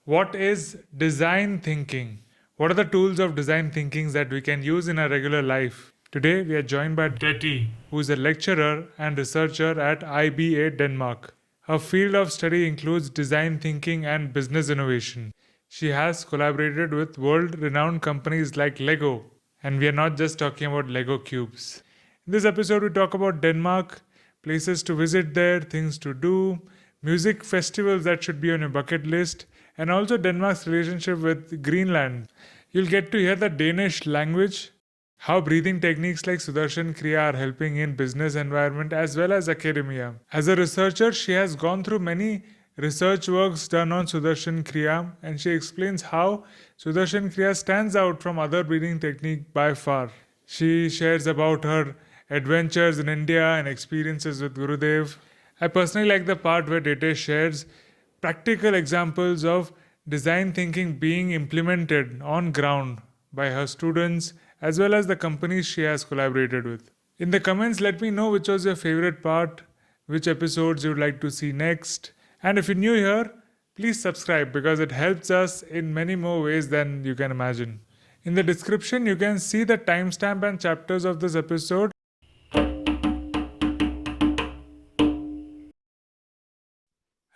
What is design thinking? What are the tools of design thinking that we can use in our regular life? Today we are joined by Ditte, who is a lecturer and researcher at IBA Denmark. Her field of study includes design thinking and business innovation. She has collaborated with world renowned companies like Lego, and we are not just talking about Lego cubes. In this episode, we talk about Denmark, places to visit there, things to do, music festivals that should be on your bucket list, and also Denmark's relationship with Greenland. You'll get to hear the Danish language, how breathing techniques like Sudarshan Kriya are helping in business environment as well as academia. As a researcher, she has gone through many research works done on Sudarshan Kriya, and she explains how Sudarshan Kriya stands out from other breathing technique by far. She shares about her adventures in India and experiences with Gurudev. I personally like the part where Ditte shares practical examples of design thinking being implemented on ground by her students as well as the companies she has collaborated with. In the comments, let me know which was your favorite part, which episodes you'd like to see next. And if you're new here, please subscribe because it helps us in many more ways than you can imagine. In the description, you can see the timestamp and chapters of this episode.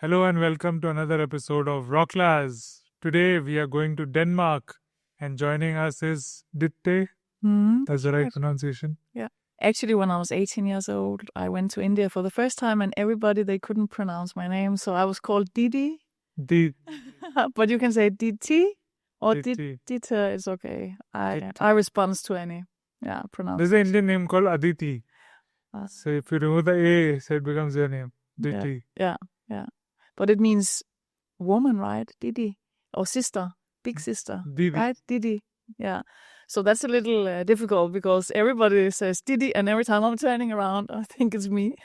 Hello and welcome to another episode of Rocklaz. Today we are going to Denmark and joining us is Ditte. That's the right pronunciation. Yeah. Actually, when I was 18 years old, I went to India for the first time and everybody, they couldn't pronounce my name. So I was called Didi. But you can say Ditte or Ditte. Ditte. It's okay. I respond to any pronounce. There's an Indian name called Aditi. So if you remove the A, so it becomes your name. Ditte. Yeah. But it means woman, right? Didi. Or sister. Big sister. Didi. Right? Didi. Yeah. So that's a little difficult because everybody says Didi, and every time I'm turning around, I think it's me.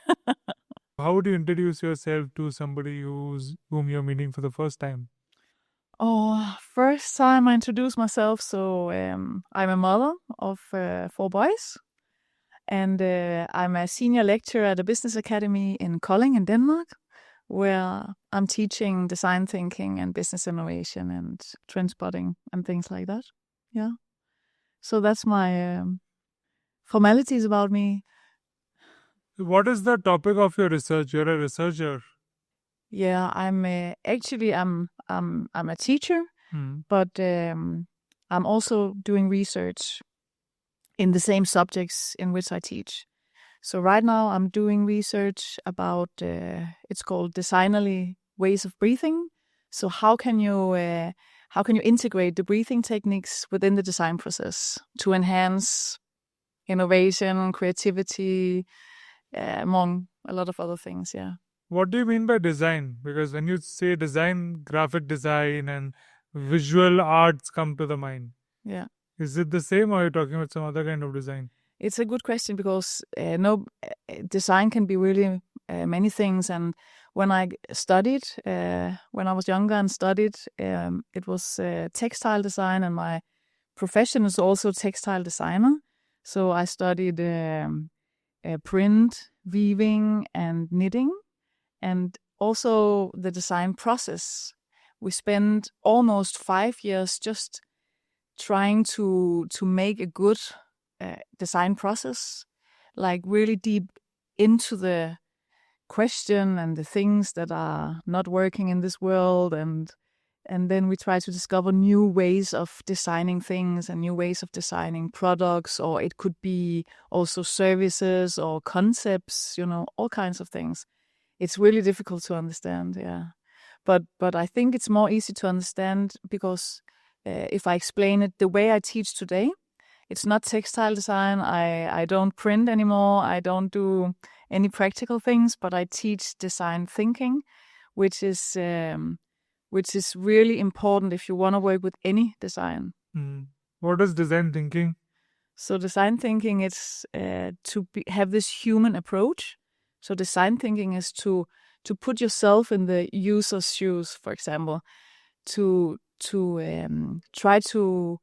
How would you introduce yourself to somebody whom you're meeting for the first time? Oh, first time I introduce myself. So I'm a mother of 4 boys, and I'm a senior lecturer at a business academy in Kolding in Denmark, where I'm teaching design thinking and business innovation and trend spotting and things like that. Yeah. So that's my formalities about me. What is the topic of your research? You're a researcher. Yeah, I'm actually I'm a teacher, but I'm also doing research in the same subjects in which I teach. So right now I'm doing research about it's called designerly ways of breathing. So how can you integrate the breathing techniques within the design process to enhance innovation, creativity, among a lot of other things? Yeah. What do you mean by design? Because when you say design, graphic design and visual arts come to the mind. Yeah. Is it the same, or are you talking about some other kind of design? It's a good question because design can be really many things. And when I studied, when I was younger and studied, it was textile design, and my profession is also textile designer. So I studied print, weaving, and knitting, and also the design process. We spent almost 5 years just trying to make a good design process, like really deep into the question and the things that are not working in this world, and then we try to discover new ways of designing things and new ways of designing products, or it could be also services or concepts, all kinds of things. It's really difficult to understand, yeah. But I think it's more easy to understand because if I explain it the way I teach today, it's not textile design. I don't print anymore. I don't do any practical things, but I teach design thinking, which is really important if you want to work with any design. What is design thinking? So design thinking is have this human approach. So design thinking is to put yourself in the user's shoes, for example, to try to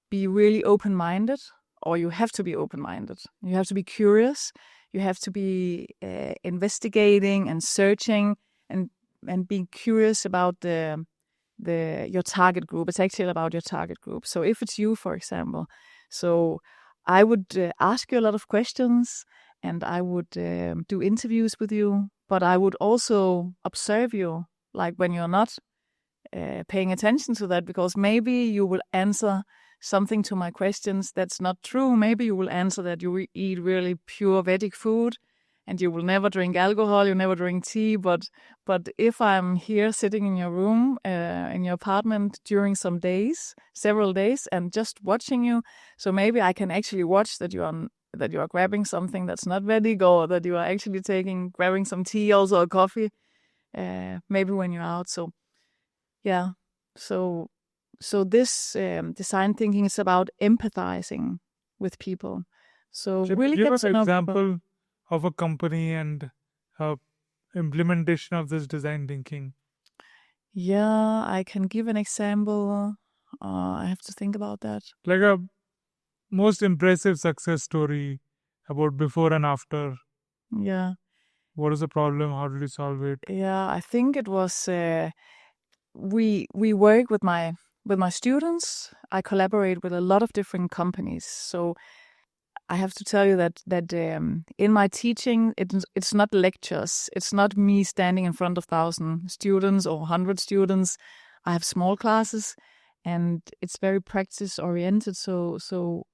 be really open-minded, or you have to be open-minded. You have to be curious. You have to be investigating and searching and being curious about the your target group. It's actually about your target group. So if it's you, for example, so I would ask you a lot of questions, and I would do interviews with you, but I would also observe you, like when you're not paying attention to that, because maybe you will answer something to my questions that's not true. Maybe you will answer that you eat really pure Vedic food and you will never drink alcohol, you never drink tea. But if I'm here sitting in your room, in your apartment during some days, several days, and just watching you, so maybe I can actually watch that you are grabbing something that's not Vedic, or that you are actually grabbing some tea, also a coffee, maybe when you're out. So yeah, so this design thinking is about empathizing with people. So really give get us to an know example people. of a company and implementation of this design thinking. Yeah, I can give an example. I have to think about that. Like a most impressive success story about before and after. Yeah, What is the problem? How did you solve it? yeah. I think it was we work with my students. I collaborate with a lot of different companies. So I have to tell you that in my teaching, it's not lectures. It's not me standing in front of 1,000 students or 100 students. I have small classes, and it's very practice oriented. So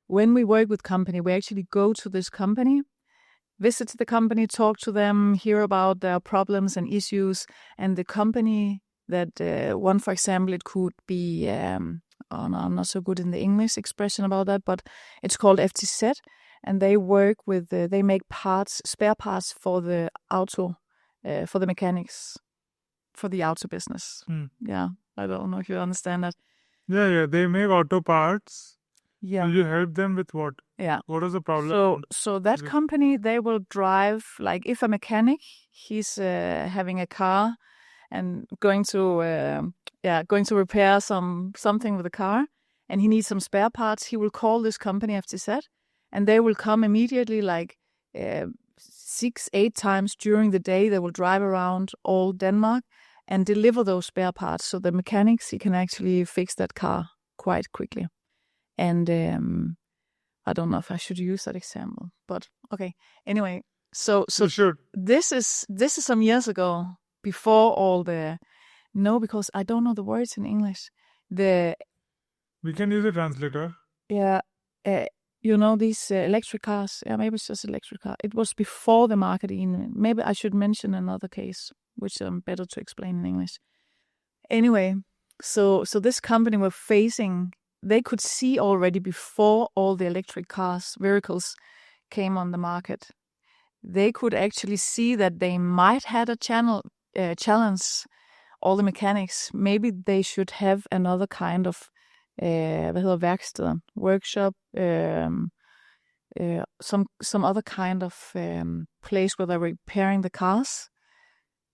when we work with company, we actually go to this company, visit the company, talk to them, hear about their problems and issues, and the company that one, for example, it could be. Oh no, I'm not so good in the English expression about that, but it's called FTZ, and they work with they make spare parts for the auto, for the mechanics, for the auto business. Yeah, I don't know if you understand that. Yeah. They make auto parts. Yeah. So you help them with what? Yeah. What is the problem? So that company, they will drive, like if a mechanic, he's having a car and going to repair something with the car, and he needs some spare parts, he will call this company FTZ, and they will come immediately, like 6-8 times during the day. They will drive around all Denmark and deliver those spare parts. So the mechanics, he can actually fix that car quite quickly. And I don't know if I should use that example, but okay. Anyway, so You should. this is some years ago, before all the because I don't know the words in English. We can use a translator. Yeah, these electric cars. Yeah, maybe it's just electric car. It was before the marketing. Maybe I should mention another case, which better to explain in English. Anyway, so this company were facing. They could see already before all the electric vehicles came on the market. They could actually see that they might had a challenge, all the mechanics. Maybe they should have another kind of værksted, workshop, some other kind of place where they're repairing the cars.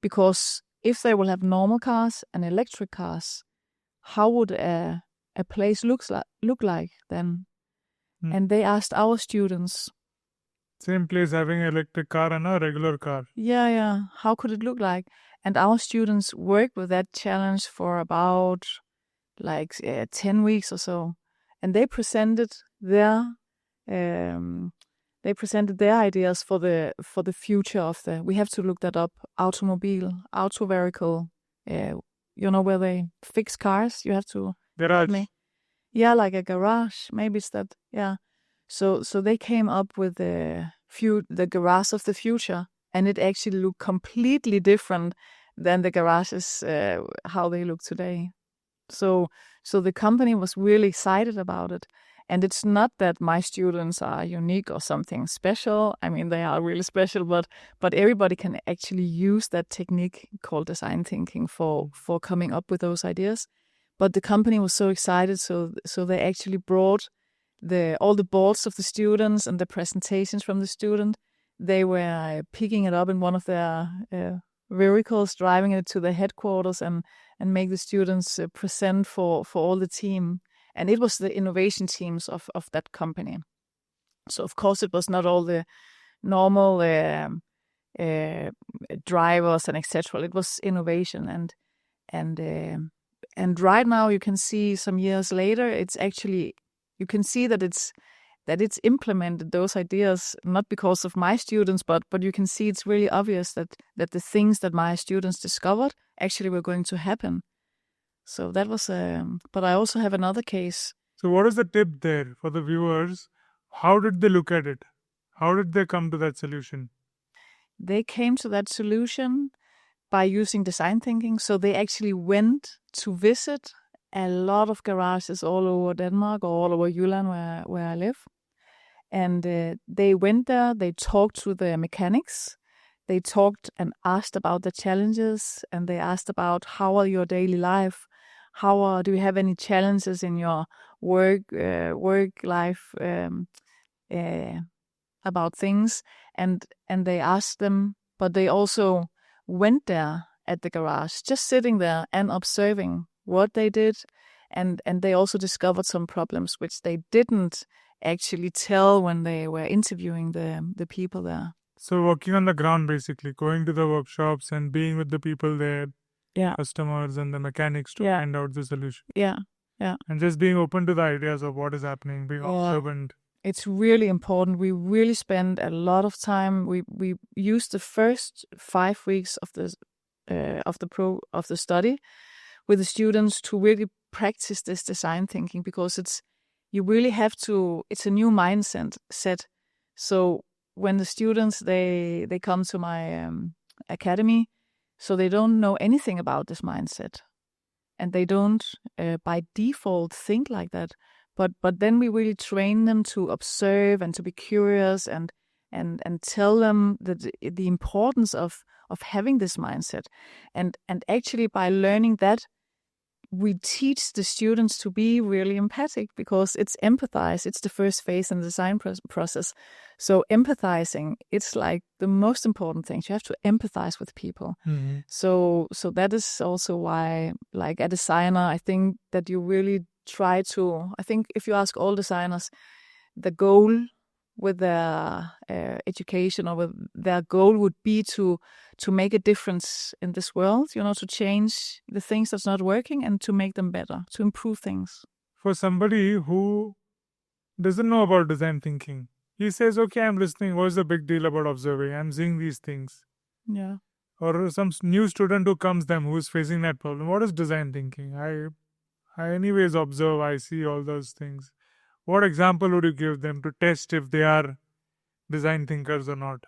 Because if they will have normal cars and electric cars, how would a place look like then? And they asked our students. Same place having an electric car and a regular car. Yeah. How could it look like? And our students worked with that challenge for about 10 weeks or so, and they presented their ideas for the future of the. We have to look that up. Auto vehicle. Where they fix cars. You have to Garage. Yeah, like a garage. Maybe it's that. Yeah. So they came up with the garage of the future, and it actually looked completely different than the garages how they look today. So the company was really excited about it. And it's not that my students are unique or something special. I mean, they are really special, but everybody can actually use that technique called design thinking for coming up with those ideas. But the company was so excited, so they actually brought all the boards of the students and the presentations from the student. They were picking it up in one of their vehicles, driving it to the headquarters and make the students present for all the team. And it was the innovation teams of that company. So of course it was not all the normal drivers and etc. It was innovation, and and right now you can see some years later, it's actually, you can see that it's implemented, those ideas, not because of my students, but you can see it's really obvious that the things that my students discovered actually were going to happen. So that was but I also have another case. So what is the tip there for the viewers? How did they look at it? How did they come to that solution? They came to that solution by using design thinking. So they actually went to visit a lot of garages all over Denmark or all over Jylland where I live. And they went there, they talked to the mechanics, they talked and asked about the challenges, and they asked about how are your daily life, do you have any challenges in your work life, about things, and they asked them, but they also went there at the garage, just sitting there and observing what they did, and they also discovered some problems which they didn't actually tell when they were interviewing the people there. So working on the ground, basically, going to the workshops and being with the people there, customers and the mechanics to find out the solution. And just being open to the ideas of what is happening, being observant. It's really important. We really spend a lot of time. We use the first 5 weeks of the study with the students to really practice this design thinking, because you really have to. It's a new mindset set. So when the students they come to my academy, so they don't know anything about this mindset, and they don't by default think like that. But then we really train them to observe and to be curious and tell them that the importance of having this mindset, and actually by learning that, we teach the students to be really empathic, because it's empathize. It's the first phase in the design process. So empathizing, it's like the most important thing. You have to empathize with people. Mm-hmm. So that is also why, like a designer, I think that you really try to. I think if you ask all designers, the goal with their education or with their goal would be to make a difference in this world, to change the things that's not working and to make them better, to improve things. For somebody who doesn't know about design thinking, he says, okay, I'm listening. What's the big deal about observing? I'm seeing these things. Yeah. Or some new student who comes them who's facing that problem. What is design thinking? I anyways observe, I see all those things. What example would you give them to test if they are design thinkers or not?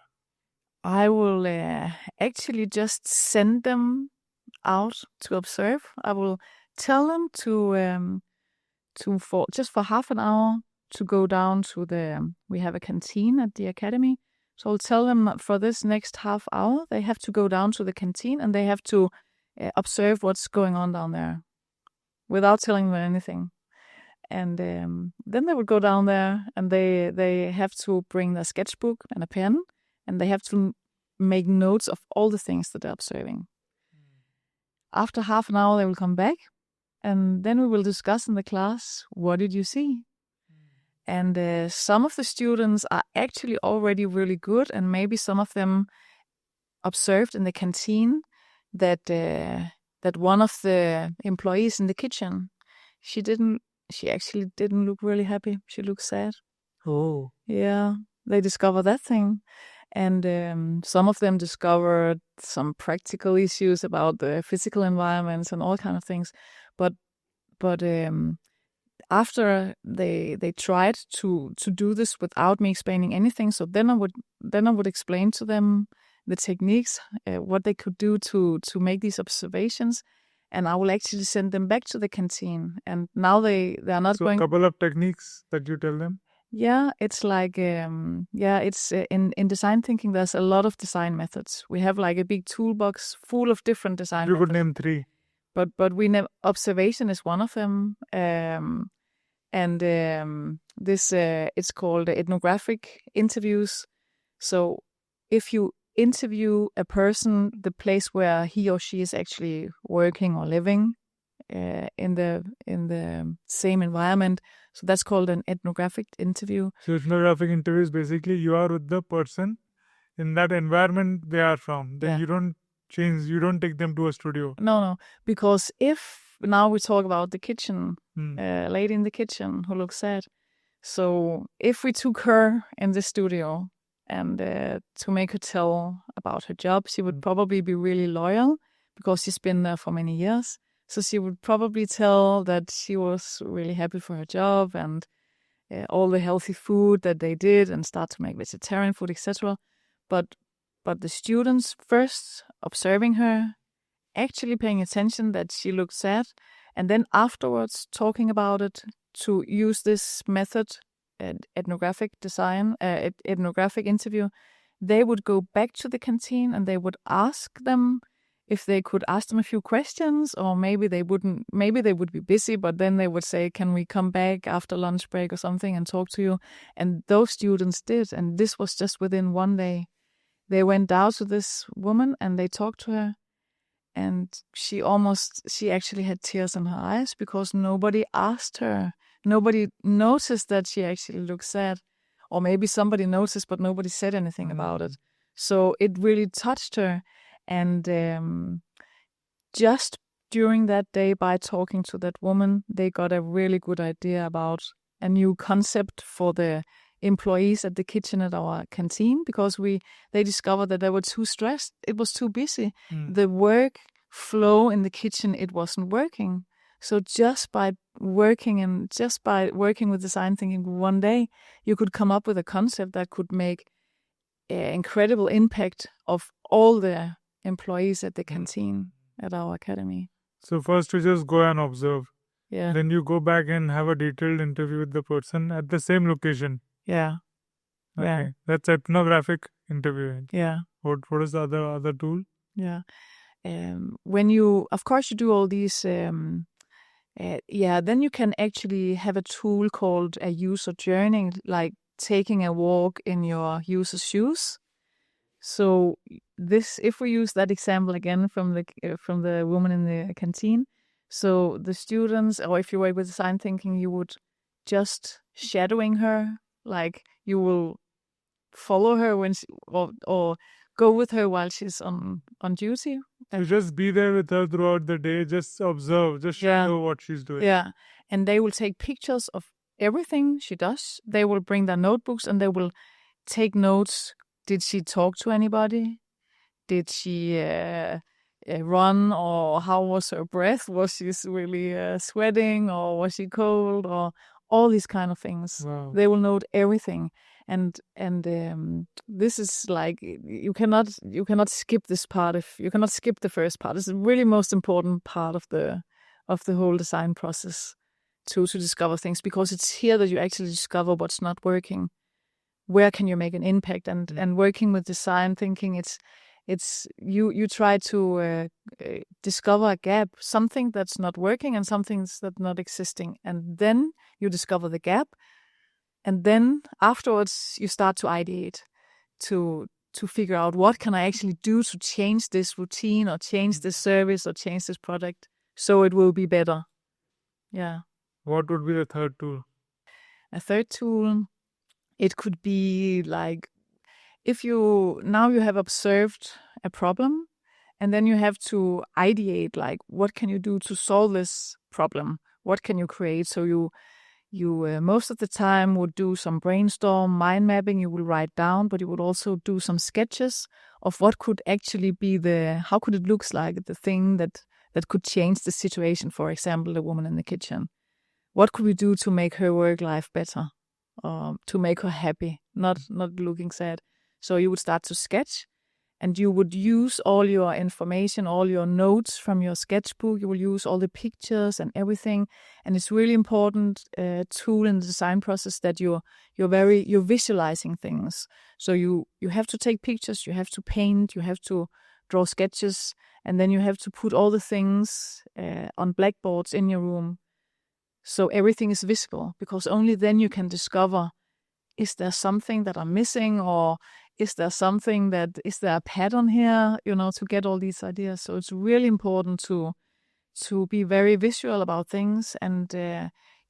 I will actually just send them out to observe. I will tell them for half an hour to go down to we have a canteen at the academy. So I'll tell them for this next half hour, they have to go down to the canteen and they have to observe what's going on down there without telling them anything. And then they would go down there and they have to bring their sketchbook and a pen, and they have to make notes of all the things that they're observing. After half an hour, they will come back, and then we will discuss in the class, what did you see? And some of the students are actually already really good, and maybe some of them observed in the canteen that one of the employees in the kitchen, she actually didn't look really happy. She looked sad. Oh. Yeah, they discovered that thing. And some of them discovered some practical issues about the physical environments and all kind of things. But after they tried to do this without me explaining anything, so then I would explain to them the techniques, what they could do to make these observations. And I will actually send them back to the canteen. And now they are not going. So a couple of techniques that you tell them? Yeah, it's like, it's in design thinking, there's a lot of design methods. We have like a big toolbox full of different design methods. You could name 3. But we know observation is one of them. This it's called ethnographic interviews. So if you interview a person, the place where he or she is actually working or living in the same environment. So that's called an ethnographic interview. So ethnographic interview is basically you are with the person in that environment they are from. Then you don't take them to a studio. No, because if now we talk about the kitchen, lady in the kitchen who looks sad. So if we took her in the studio and to make her tell about her job, she would probably be really loyal because she's been there for many years. So she would probably tell that she was really happy for her job and all the healthy food that they did and start to make vegetarian food, etc. But the students first observing her, actually paying attention that she looked sad, and then afterwards talking about it to use this method, ethnographic design, ethnographic interview, they would go back to the canteen and they would ask them if they could ask them a few questions, or maybe they wouldn't, maybe they would be busy, but then they would say, can we come back after lunch break or something and talk to you? And those students did, and this was just within one day. They went down to this woman and they talked to her, and she actually had tears in her eyes because nobody asked her. Nobody noticed that she actually looked sad. Or maybe somebody noticed, but nobody said anything about it. So it really touched her. And just during that day, by talking to that woman, they got a really good idea about a new concept for the employees at the kitchen at our canteen, because they discovered that they were too stressed. It was too busy. The work flow in the kitchen, it wasn't working. So just by working with design thinking one day, you could come up with a concept that could make an incredible impact of all the employees at the canteen at our academy. So first you just go and observe. Yeah. Then you go back and have a detailed interview with the person at the same location. Yeah. Okay. Yeah. That's ethnographic interviewing. Yeah. What is the other tool? Yeah. When you do all these, then you can actually have a tool called a user journey, like taking a walk in your user's shoes. So if we use that example again from the woman in the canteen, so the students, or if you work with design thinking, you would just shadowing her, like you will follow her when she, or go with her while she's on duty. You just be there with her throughout the day, just observe, just shadow what she's doing. Yeah, and they will take pictures of everything she does. They will bring their notebooks and they will take notes. Did she talk to anybody? Did she run, or how was her breath? Was she really sweating, or was she cold, or all these kind of things? Wow. They will note everything, and this is like you cannot skip this part. If you cannot skip the first part, it's the really most important part of the whole design process to discover things, because it's here that you actually discover what's not working. Where can you make an impact? And working with design thinking, it's you try to discover a gap, something that's not working and something that's not existing, and then you discover the gap, and then afterwards you start to ideate, to figure out what can I actually do to change this routine, or change this service, or change this product so it will be better. Yeah. What would be the third tool? A third tool, it could be like, if you have observed a problem, and then you have to ideate, like, what can you do to solve this problem? What can you create? So you most of the time would do some brainstorm, mind mapping. You will write down, but you would also do some sketches of what could actually be how could it looks like, the thing that could change the situation. For example, the woman in the kitchen. What could we do to make her work life better? To make her happy, not looking sad. So you would start to sketch, and you would use all your information, all your notes from your sketchbook. You will use all the pictures and everything. And it's really important tool in the design process that you're visualizing things. So you have to take pictures, you have to paint, you have to draw sketches, and then you have to put all the things on blackboards in your room. So everything is visible, because only then you can discover, is there something that I'm missing, or is there a pattern here, to get all these ideas. So it's really important to be very visual about things. And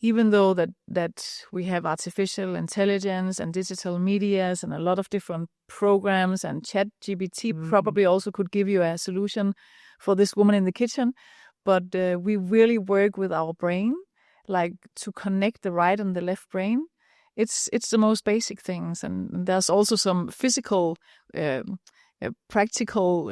even though that we have artificial intelligence and digital medias and a lot of different programs, and ChatGPT probably also could give you a solution for this woman in the kitchen, but we really work with our brain, like to connect the right and the left brain. It's the most basic things, and there's also some physical, practical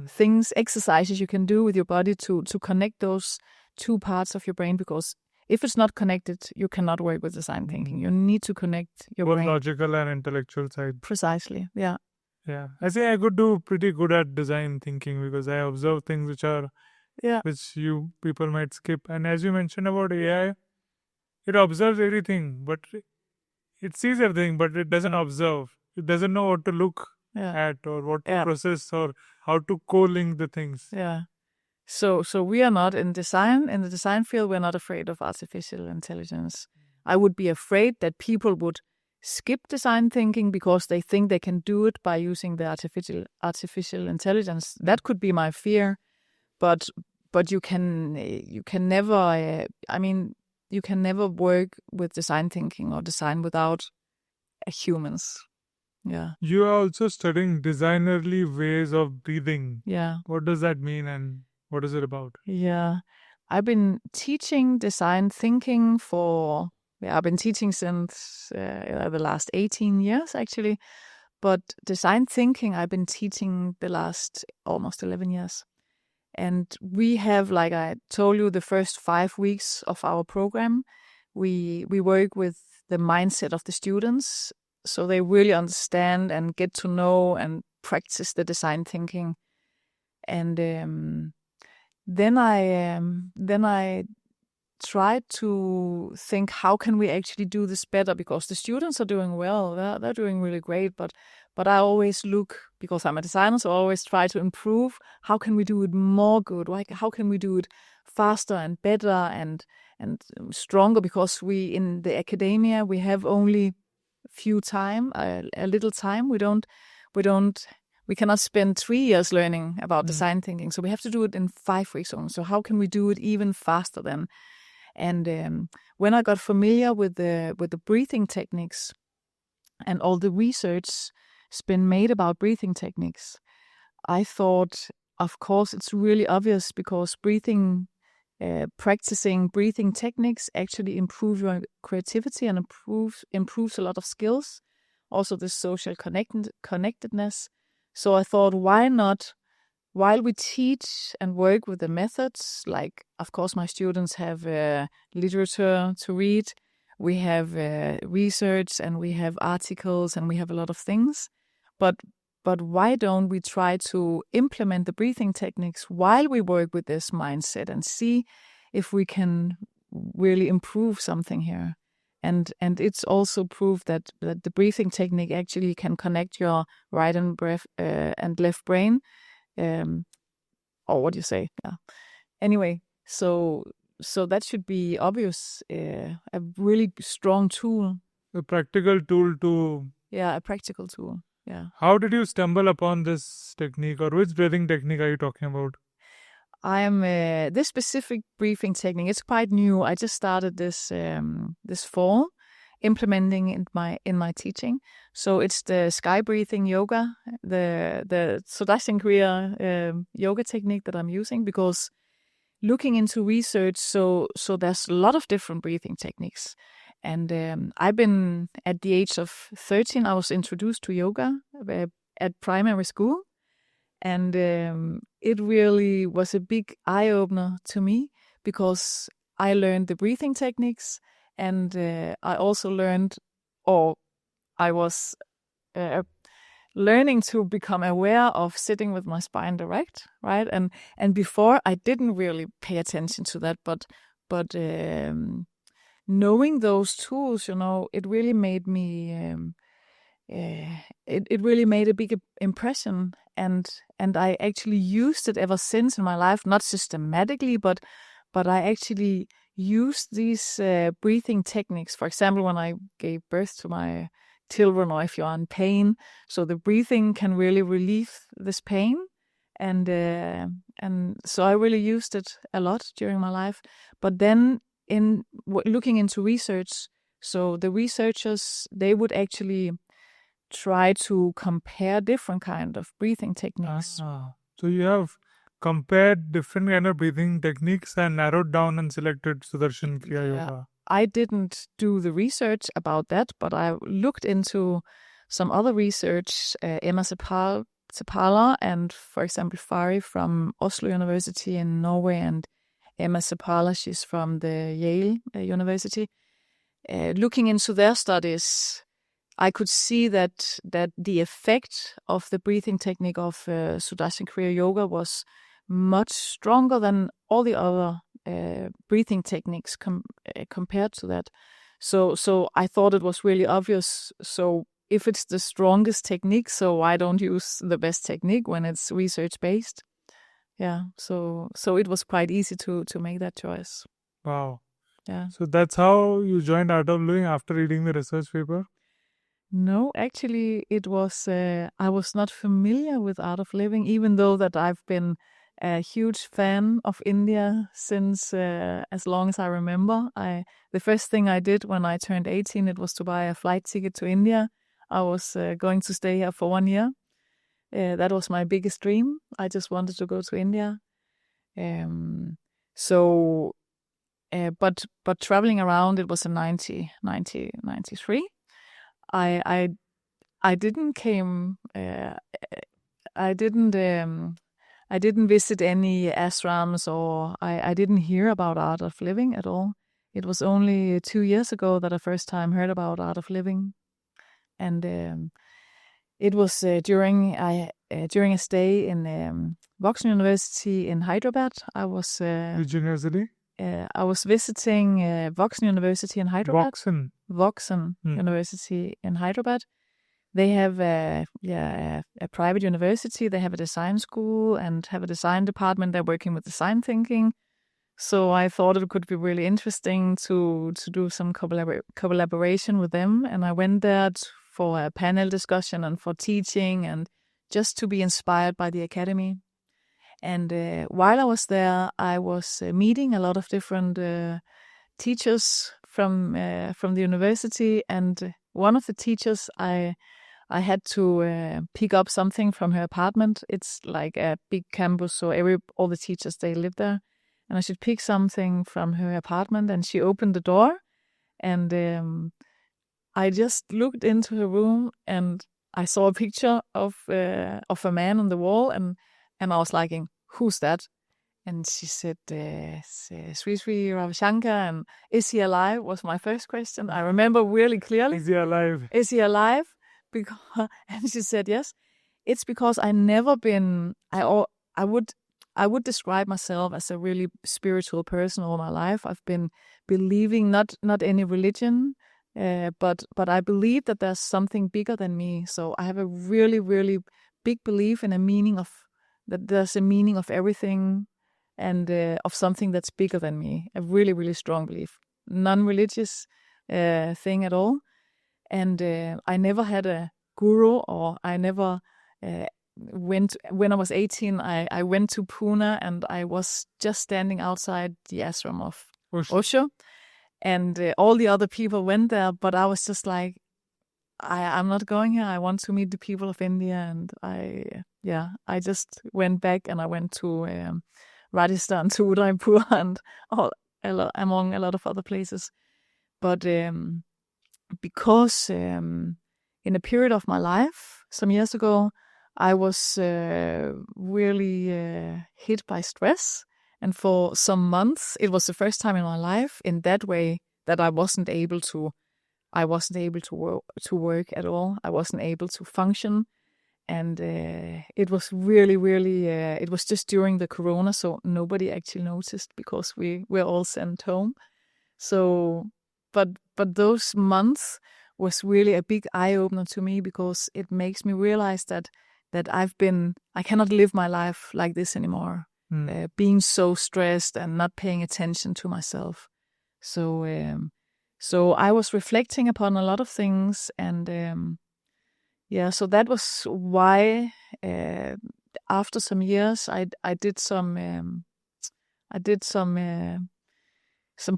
things, exercises you can do with your body to connect those two parts of your brain, because if it's not connected, you cannot work with design thinking. You need to connect your Both brain. logical and intellectual side. Precisely, yeah. Yeah, I say I could do pretty good at design thinking because I observe things which you people might skip. And as you mentioned about AI, it observes everything, but it sees everything, but it doesn't observe. It doesn't know what to look at or what to process or how to co-link the things. Yeah. So we are not in the design field, we're not afraid of artificial intelligence. I would be afraid that people would skip design thinking because they think they can do it by using the artificial intelligence. That could be my fear, but you can never. You can never work with design thinking or design without humans. Yeah. You are also studying designerly ways of breathing. Yeah. What does that mean and what is it about? Yeah. I've been teaching design thinking I've been teaching since the last 18 years, actually. But design thinking, I've been teaching the last almost 11 years. And we have, like I told you, the first 5 weeks of our program, we work with the mindset of the students, so they really understand and get to know and practice the design thinking. And then I tried to think, how can we actually do this better? Because the students are doing well, they're doing really great, but I always look, because I'm a designer, so I always try to improve. How can we do it more good? How can we do it faster and better and stronger? Because we in the academia we have only a little time. We cannot spend 3 years learning about design thinking, so we have to do it in 5 weeks only. So how can we do it even faster then? And when I got familiar with the breathing techniques and all the research has been made about breathing techniques, I thought, of course, it's really obvious, because practicing breathing techniques actually improve your creativity and improves a lot of skills, also the social connectedness. So I thought, why not, while we teach and work with the methods, like, of course, my students have literature to read, we have research, and we have articles, and we have a lot of things. But why don't we try to implement the breathing techniques while we work with this mindset and see if we can really improve something here? And it's also proof that the breathing technique actually can connect your right and left brain. Or what do you say? Yeah. Anyway, so that should be obvious. A really strong tool. A practical tool to... Yeah, a practical tool. Yeah. How did you stumble upon this technique, or which breathing technique are you talking about? This specific breathing technique, it's quite new. I just started this fall, implementing in my teaching. So it's the sky breathing yoga, the Sudarshan Kriya yoga technique that I'm using, because looking into research, so there's a lot of different breathing techniques. And I've been, at the age of 13, I was introduced to yoga at primary school. And it really was a big eye-opener to me, because I learned the breathing techniques, and I also learned, or I was learning to become aware of sitting with my spine direct, right? And before I didn't really pay attention to that, but knowing those tools, it really made me. It really made a big impression, and I actually used it ever since in my life, not systematically, but I actually used these breathing techniques. For example, when I gave birth to my children, or if you're in pain, so the breathing can really relieve this pain, and so I really used it a lot during my life. But then in looking into research, so the researchers, they would actually try to compare different kind of breathing techniques. So you have compared different kind of breathing techniques and narrowed down and selected Sudarshan Kriya Yoga. I didn't do the research about that, but I looked into some other research. Emma Sepala and, for example, Fari from Oslo University in Norway, and Emma Sepala, she's from the Yale University. Looking into their studies, I could see that the effect of the breathing technique of Sudarshan Kriya Yoga was much stronger than all the other breathing techniques compared to that. So I thought it was really obvious. So if it's the strongest technique, so why don't use the best technique when it's research based? Yeah. So it was quite easy to make that choice. Wow. Yeah. So that's how you joined Art of Living after reading the research paper? No, actually, it was. I was not familiar with Art of Living, even though that I've been a huge fan of India since as long as I remember. The first thing I did when I turned 18, it was to buy a flight ticket to India. I was going to stay here for 1 year. That was my biggest dream. I just wanted to go to India. But traveling around, it was in 93. I didn't visit any ashrams, or I didn't hear about Art of Living at all. It was only 2 years ago that I first time heard about Art of Living, and it was during a stay in Voxen University in Hyderabad. Which university? I was visiting Voxen University in Hyderabad. Voxen Hmm. University in Hyderabad. They have a private university. They have a design school and have a design department. They're working with design thinking. So I thought it could be really interesting to do some collaboration with them. And I went there for a panel discussion and for teaching and just to be inspired by the academy. And while I was there, I was meeting a lot of different teachers from the university. And one of the teachers, I had to pick up something from her apartment. It's like a big campus, so all the teachers, they live there. And I should pick something from her apartment. And she opened the door, and I just looked into her room, and I saw a picture of a man on the wall, and I was like, "Who's that?" And she said, Sri Sri Ravi Shankar, and is he alive? Was my first question. I remember really clearly. Is he alive? Is he alive? And she said yes. It's because I never been. I would describe myself as a really spiritual person all my life. I've been believing not any religion, but I believe that there's something bigger than me. So I have a really, really big belief in that there's a meaning of everything, and of something that's bigger than me. A really, really strong belief. Non-religious thing at all. And I never had a guru, or I never went. When I was 18, I went to Pune, and I was just standing outside the ashram of Osho. And all the other people went there, but I was just like, I'm not going here. I want to meet the people of India. And I just went back, and I went to Rajasthan, to Udaipur, and among a lot of other places. But because in a period of my life, some years ago, I was really hit by stress. And for some months, it was the first time in my life in that way that I wasn't able to work at all. I wasn't able to function. And it was really, really, it was just during the corona, so nobody actually noticed because we were all sent home. So, but those months was really a big eye-opener to me, because it makes me realize that I cannot live my life like this anymore. Being so stressed and not paying attention to myself. So I was reflecting upon a lot of things, and so that was why after some years I did some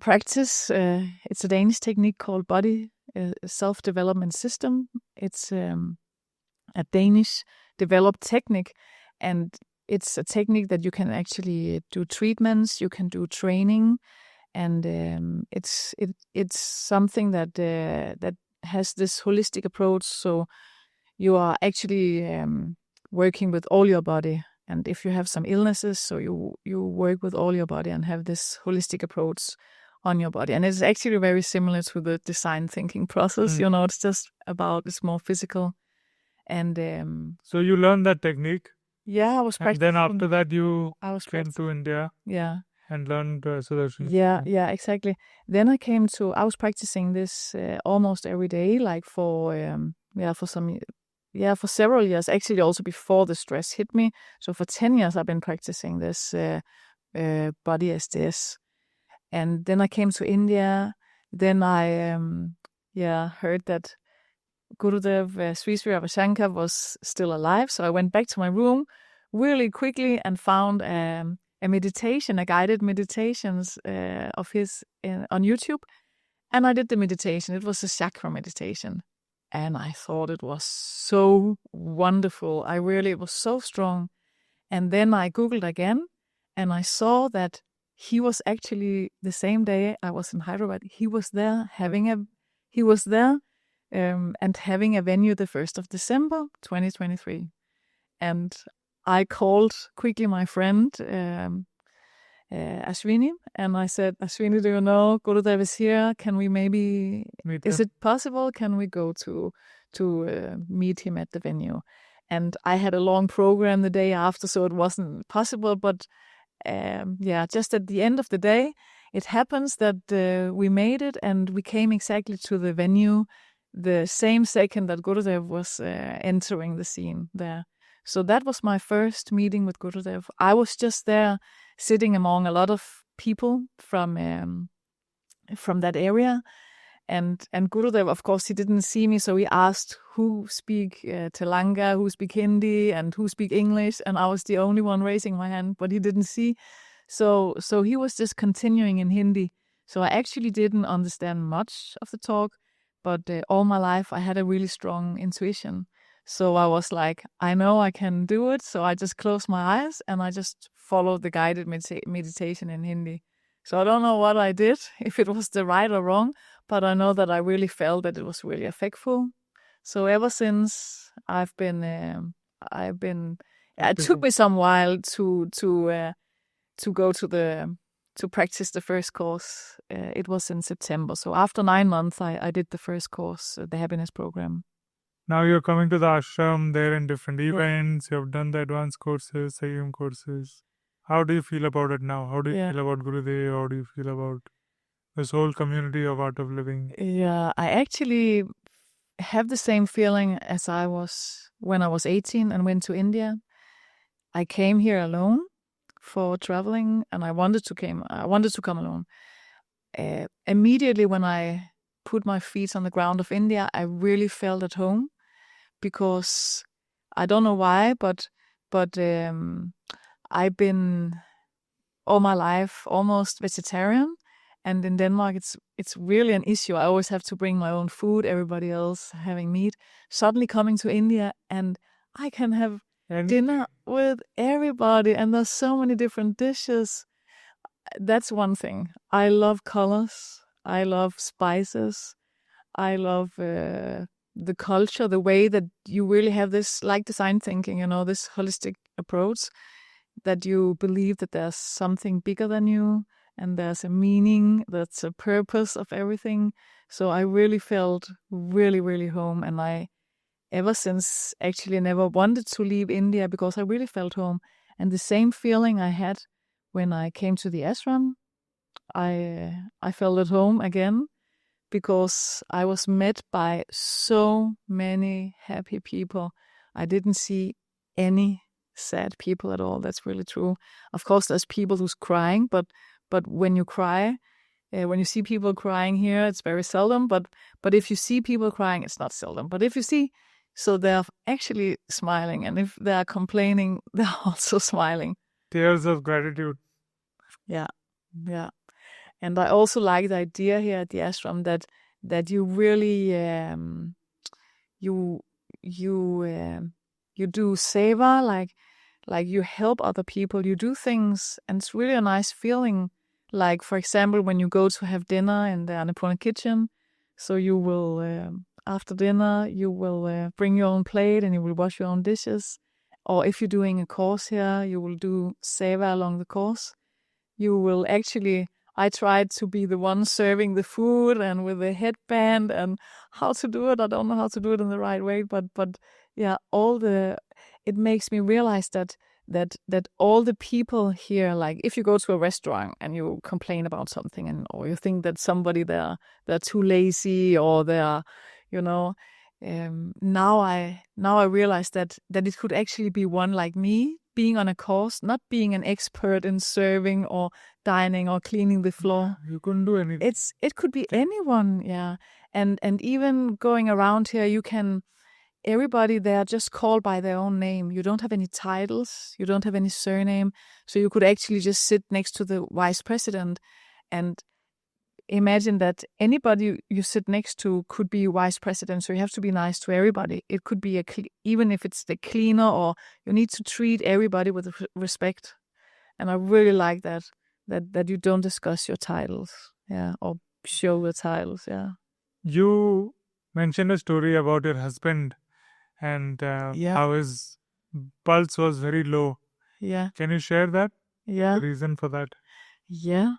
practice. It's a Danish technique called body self-development system. It's a Danish developed technique, and it's a technique that you can actually do treatments, you can do training, and it's something that that has this holistic approach. So you are actually working with all your body, and if you have some illnesses, so you work with all your body and have this holistic approach on your body. And it's actually very similar to the design thinking process. It's just it's more physical. And so you learned that technique. Yeah, I was practicing. And then after that, you came to India. Yeah. And learned Sudarshan. Yeah, exactly. Then I was practicing this almost every day, like for several years, actually also before the stress hit me. So for 10 years, I've been practicing this body SDS. And then I came to India. Then I heard that Gurudev Sri Sri Ravi Shankar was still alive. So I went back to my room really quickly and found a guided meditations of his on YouTube. And I did the meditation. It was a chakra meditation. And I thought it was so wonderful. It was so strong. And then I Googled again, and I saw that he was actually, the same day I was in Hyderabad, he was there and having a venue the 1st of December, 2023. And I called quickly my friend, Ashwini, and I said, Ashwini, do you know Gurudev is here? Can we maybe, is it possible? Can we go to meet him at the venue? And I had a long program the day after, so it wasn't possible. But just at the end of the day, it happens that we made it, and we came exactly to the venue the same second that Gurudev was entering the scene there. So that was my first meeting with Gurudev. I was just there sitting among a lot of people from that area. And Gurudev, of course, he didn't see me, so he asked who speak Telanga, who speak Hindi, and who speak English, and I was the only one raising my hand, but he didn't see. So he was just continuing in Hindi. So I actually didn't understand much of the talk, but all my life I had a really strong intuition. So I was like, I know I can do it. So I just closed my eyes and I just followed the guided meditation in Hindi. So I don't know what I did, if it was the right or wrong, but I know that I really felt that it was really effectful. So ever since it took me some while to go to practice the first course. It was in September. So after 9 months, I did the first course, the happiness program. Now you're coming to the ashram there in different events. You have done the advanced courses, Sayyam courses. How do you feel about it now? How do you feel about Gurudev? How do you feel about this whole community of art of living? Yeah, I actually have the same feeling as I was when I was 18 and went to India. I came here alone for traveling, and I wanted to come alone. Immediately when I put my feet on the ground of India, I really felt at home, because I don't know why, but I've been all my life almost vegetarian, and in Denmark it's really an issue. I always have to bring my own food, everybody else having meat. Suddenly coming to India, and I can have dinner with everybody, and there's so many different dishes. That's one thing. I love colors. I love spices. I love the culture, the way that you really have this, like design thinking, this holistic approach, that you believe that there's something bigger than you, and there's a meaning, that's a purpose of everything. So I really felt really, really home, and I ever since actually never wanted to leave India, because I really felt home. And the same feeling I had when I came to the ashram, I felt at home again, because I was met by so many happy people. I didn't see any sad people at all. That's really true. Of course, there's people who's crying, but when you cry, when you see people crying here, it's very seldom. But if you see people crying, it's not seldom. But if you see, so they're actually smiling, and if they're complaining, they're also smiling. Tears of gratitude. Yeah. And I also like the idea here at the ashram that you really you do seva, Like you help other people, you do things, and it's really a nice feeling. Like, for example, when you go to have dinner in the Annapurna kitchen, so you will, after dinner, you will bring your own plate and you will wash your own dishes. Or if you're doing a course here, you will do seva along the course. You will actually, I tried to be the one serving the food and with the headband and how to do it. I don't know how to do it in the right way, but yeah, it makes me realize that all the people here, like if you go to a restaurant and you complain about something or you think that somebody they're too lazy or they're, now I realize that it could actually be one like me being on a course, not being an expert in serving or dining or cleaning the floor. You couldn't do anything. It could be anyone, yeah. And even going around here, everybody there just called by their own name. You don't have any titles. You don't have any surname. So you could actually just sit next to the vice president and imagine that anybody you sit next to could be vice president. So you have to be nice to everybody. It could be even if it's the cleaner, or you need to treat everybody with respect. And I really like that you don't discuss your titles, yeah, or show your titles, yeah. You mentioned a story about your husband and how his pulse was very low. Yeah. Can you share that? Yeah. The reason for that? Yeah.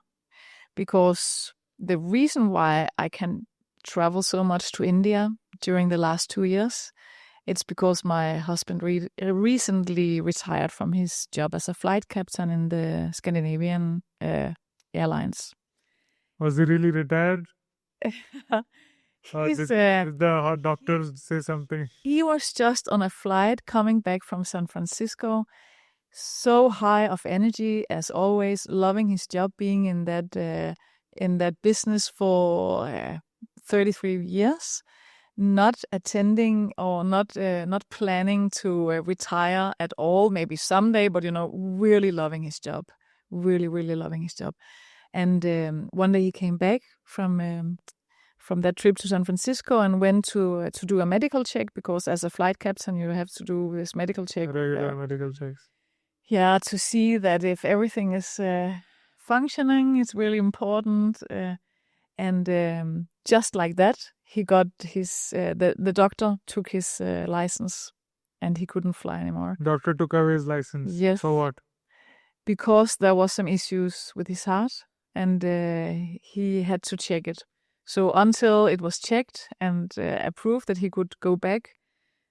Because the reason why I can travel so much to India during the last 2 years, it's because my husband recently retired from his job as a flight captain in the Scandinavian airlines. Was he really retired? Did the doctors say something? He was just on a flight coming back from San Francisco, so high of energy as always, loving his job, being in that business for 33 years, not attending or not planning to retire at all. Maybe someday, but really loving his job, really loving his job. And one day he came back from that trip to San Francisco and went to do a medical check, because as a flight captain you have to do this medical check. Regular medical checks. Yeah, to see that if everything is functioning, it's really important. And just like that, he got his. The doctor took his license, and he couldn't fly anymore. Doctor took away his license. Yes. For what? Because there was some issues with his heart, and he had to check it. So until it was checked and approved that he could go back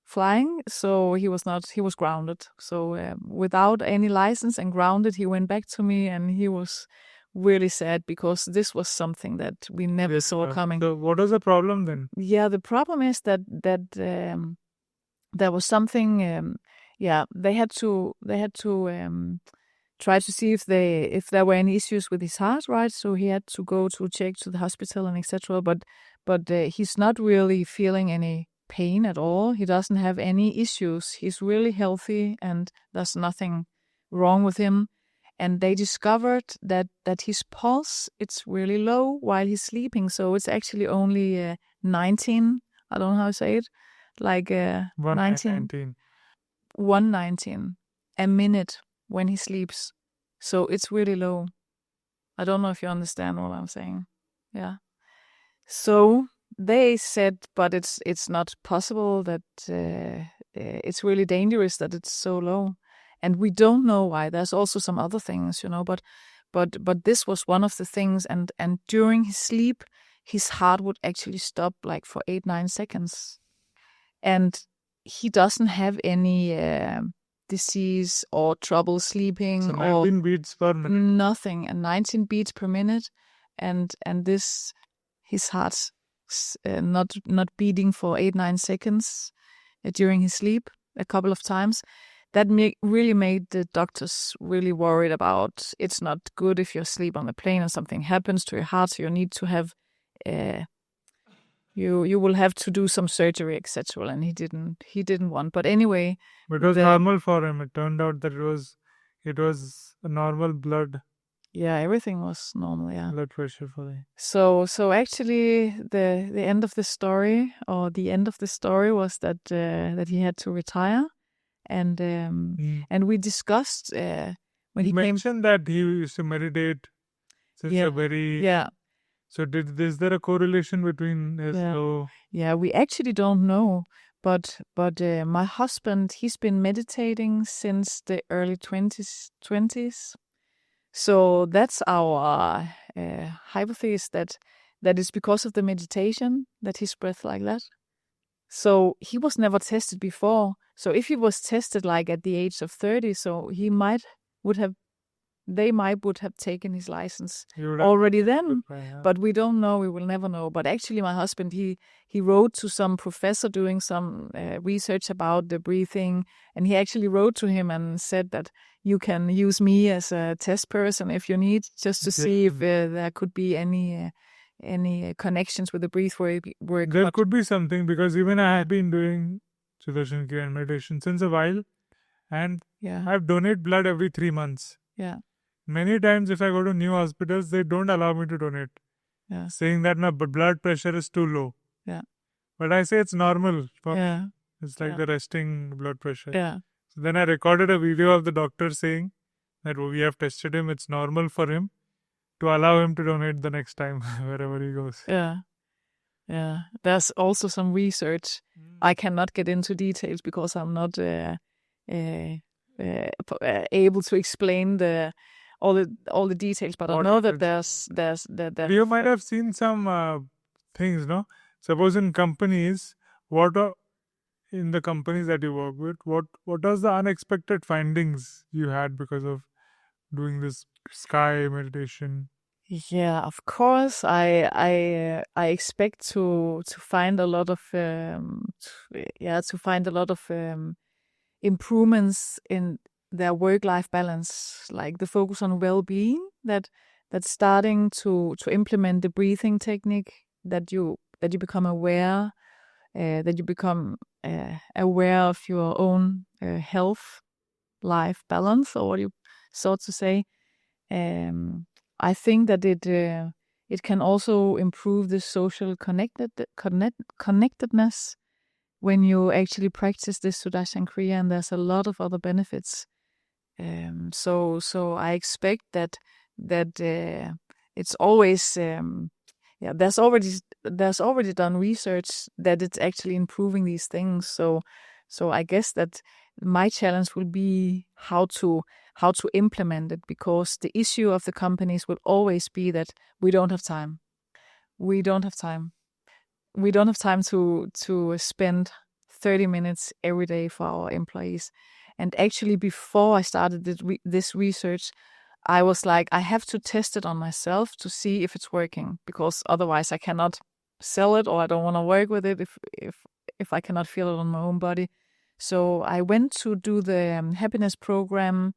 flying, so he was grounded. So without any license and grounded, he went back to me, and he was really sad because this was something that we never saw coming. So what was the problem then? Yeah, the problem is that there was something. They had to try to see if there were any issues with his heart, right? So he had to go to check to the hospital and etc. But he's not really feeling any pain at all. He doesn't have any issues. He's really healthy, and there's nothing wrong with him. And they discovered that his pulse, it's really low while he's sleeping. So it's actually only 19. I don't know how to say it. Like 119 a minute when he sleeps. So it's really low. I don't know if you understand what I'm saying. Yeah. So they said, but it's not possible, that it's really dangerous that it's so low. And we don't know why. There's also some other things, but this was one of the things. And during his sleep, his heart would actually stop like for 8-9 seconds. And he doesn't have any disease or trouble sleeping. So 19 beats per minute. Nothing. And 19 beats per minute. And this, his heart's not beating for 8-9 seconds during his sleep a couple of times. That really made the doctors really worried about, it's not good if you sleep on the plane and something happens to your heart, so you need to have, you will have to do some surgery, etc. And he didn't want. But anyway, but it was normal for him. It turned out that it was a normal blood. Yeah, everything was normal. Yeah, blood pressure for him. So actually, the end of the story, was that he had to retire. and we discussed when he he came. mentioned that he used to meditate since a very So is there a correlation between his slow? Yeah, we actually don't know, but my husband, he's been meditating since the early 20s. So that's our hypothesis that it's because of the meditation that his breath like that. So he was never tested before. So if he was tested like at the age of 30, so they might would have taken his license already then, but we don't know. We will never know. But actually, my husband, he wrote to some professor doing some research about the breathing, and he actually wrote to him and said that you can use me as a test person if you need, just to see if there could be any connections with the breathwork. There could be something, because even I have been doing Sudarshan Kriya and meditation since a while, and I've donated blood every 3 months. Yeah. Many times if I go to new hospitals, they don't allow me to donate, saying that my blood pressure is too low. Yeah. But I say it's normal. It's like the resting blood pressure. Yeah. So then I recorded a video of the doctor saying that we have tested him. It's normal for him to allow him to donate the next time wherever he goes. Yeah. Yeah. There's also some research. I cannot get into details because I'm not able to explain all the details, but I know that there's you might have seen some things, no? Suppose in companies, in the companies that you work with, what was the unexpected findings you had because of doing this sky meditation? Yeah, of course. I expect to find a lot of improvements in their work-life balance, like the focus on well-being, that's starting to implement the breathing technique, that you become aware, that you become aware of your own health, life balance, or what you sort to say. I think that it can also improve the social connectedness when you actually practice this Sudarshan Kriya, and there's a lot of other benefits. So I expect that it's always there's already done research that it's actually improving these things. So I guess that my challenge will be how to implement it, because the issue of the companies will always be that we don't have time. We don't have time to spend 30 minutes every day for our employees. And actually, before I started this research, I was like, I have to test it on myself to see if it's working, because otherwise I cannot sell it, or I don't want to work with it if I cannot feel it on my own body. So I went to do the happiness program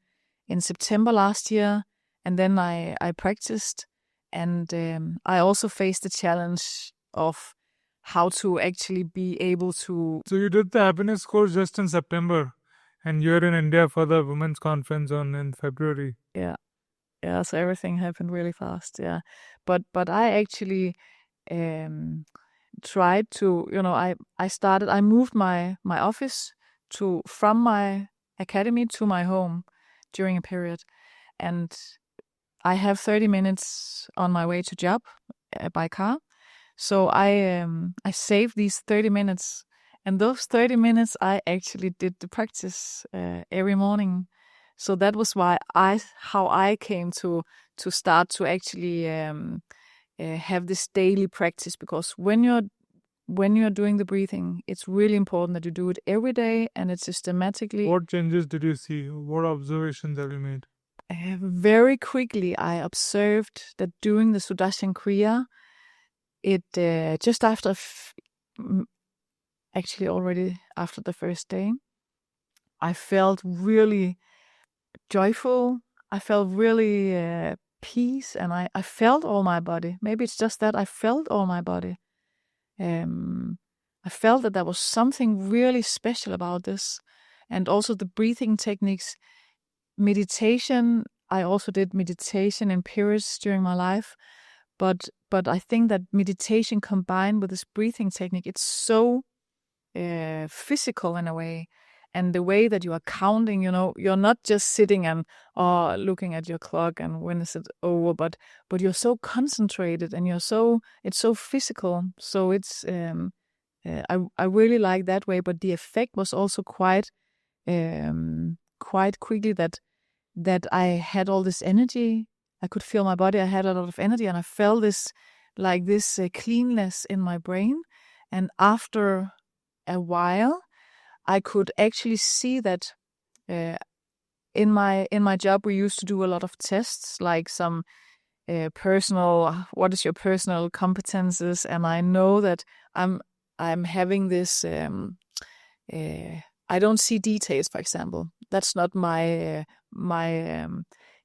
in September last year, and then I practiced, and I also faced the challenge of how to actually be able to. So you did the happiness course just in September, and you're in India for the women's conference in February. Yeah, so everything happened really fast. Yeah, but I actually tried to, I moved my office from my academy to my home during a period, and I have 30 minutes on my way to job by car. So I saved these 30 minutes, and those 30 minutes I actually did the practice every morning. So that was how I came to start to actually have this daily practice, because when you're doing the breathing, it's really important that you do it every day and it's systematically. What changes did you see? What observations have you made? Very quickly, I observed that doing the Sudarshan Kriya, it just after, actually already after the first day, I felt really joyful. I felt really peace, and I felt all my body. Maybe it's just that I felt all my body. I felt that there was something really special about this, and also the breathing techniques. Meditation, I also did meditation in periods during my life, but I think that meditation combined with this breathing technique, it's so physical in a way, And the way that you are counting, you're not just sitting and looking at your clock and when is it over, but you're so concentrated and it's so physical. So it's I really like that way. But the effect was also quite quickly that I had all this energy. I could feel my body. I had a lot of energy, and I felt this cleanness in my brain. And after a while, I could actually see that in my job we used to do a lot of tests, like some what is your personal competences, and I know that I'm having this I don't see details, for example. That's not my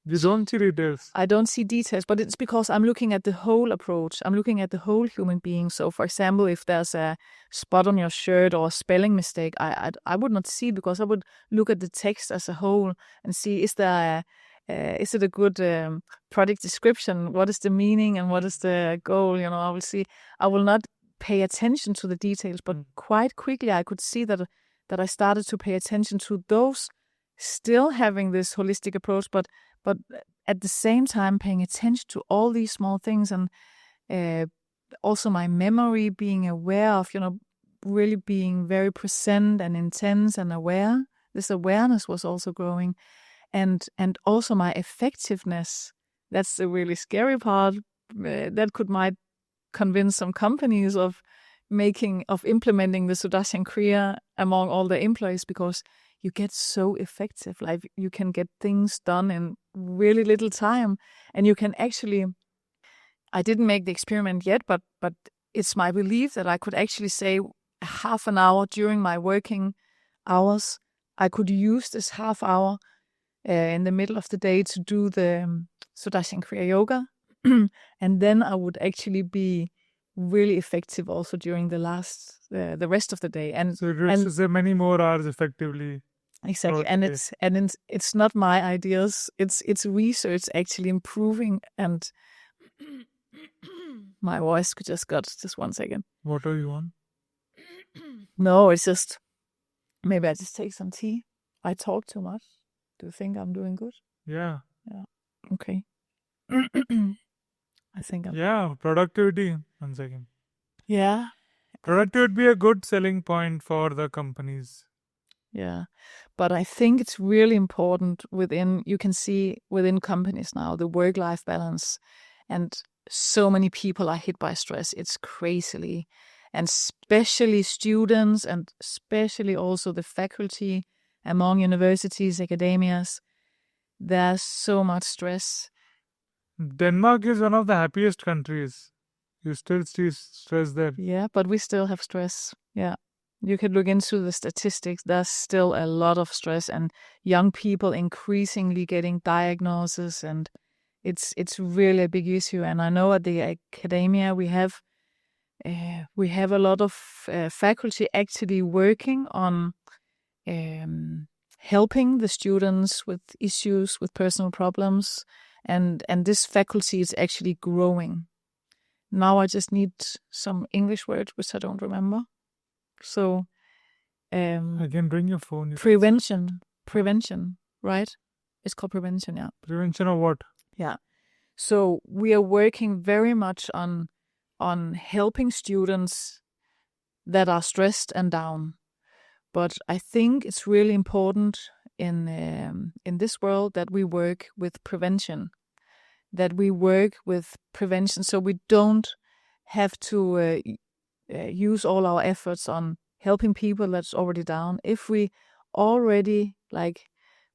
You don't see details. I don't see details, but it's because I'm looking at the whole approach. I'm looking at the whole human being. So, for example, if there's a spot on your shirt or a spelling mistake, I would not see, because I would look at the text as a whole and see, is it a good product description? What is the meaning and what is the goal? I will see. I will not pay attention to the details, but quite quickly I could see that I started to pay attention to those, still having this holistic approach, but at the same time paying attention to all these small things, and also my memory, being aware of, really being very present and intense and aware. This awareness was also growing, and also my effectiveness. That's the really scary part. That might convince some companies of implementing the Sudarshan Kriya among all the employees, because you get so effective. Like, you can get things done in really little time, and you can actually, I didn't make the experiment yet, but it's my belief that I could actually say half an hour during my working hours, I could use this half hour in the middle of the day to do the Sudarshan Kriya yoga, and then I would actually be really effective also during the rest of the day. And so it rests many more hours effectively. Exactly, and it's not my ideas. It's research actually improving. And my voice just got just 1 second. What are you on? No, it's just maybe I just take some tea. I talk too much. Do you think I'm doing good? Yeah. Okay. I think I'm. Yeah, productivity. 1 second. Yeah. Productivity would be a good selling point for the companies. Yeah, but I think it's really important you can see within companies now, the work-life balance, and so many people are hit by stress. It's crazily, and especially students, and especially also the faculty among universities, academias. There's so much stress. Denmark is one of the happiest countries. You still see stress there. Yeah, but we still have stress. Yeah. You could look into the statistics. There's still a lot of stress, and young people increasingly getting diagnoses, and it's really a big issue. And I know at the academia we have a lot of faculty actually working on helping the students with issues, with personal problems, and this faculty is actually growing. Now I just need some English words which I don't remember. So, again, bring your phone. Prevention, right? It's called prevention, yeah. Prevention of what? Yeah. So we are working very much on helping students that are stressed and down. But I think it's really important in this world that we work with prevention. So we don't have to use all our efforts on helping people that's already down. If we already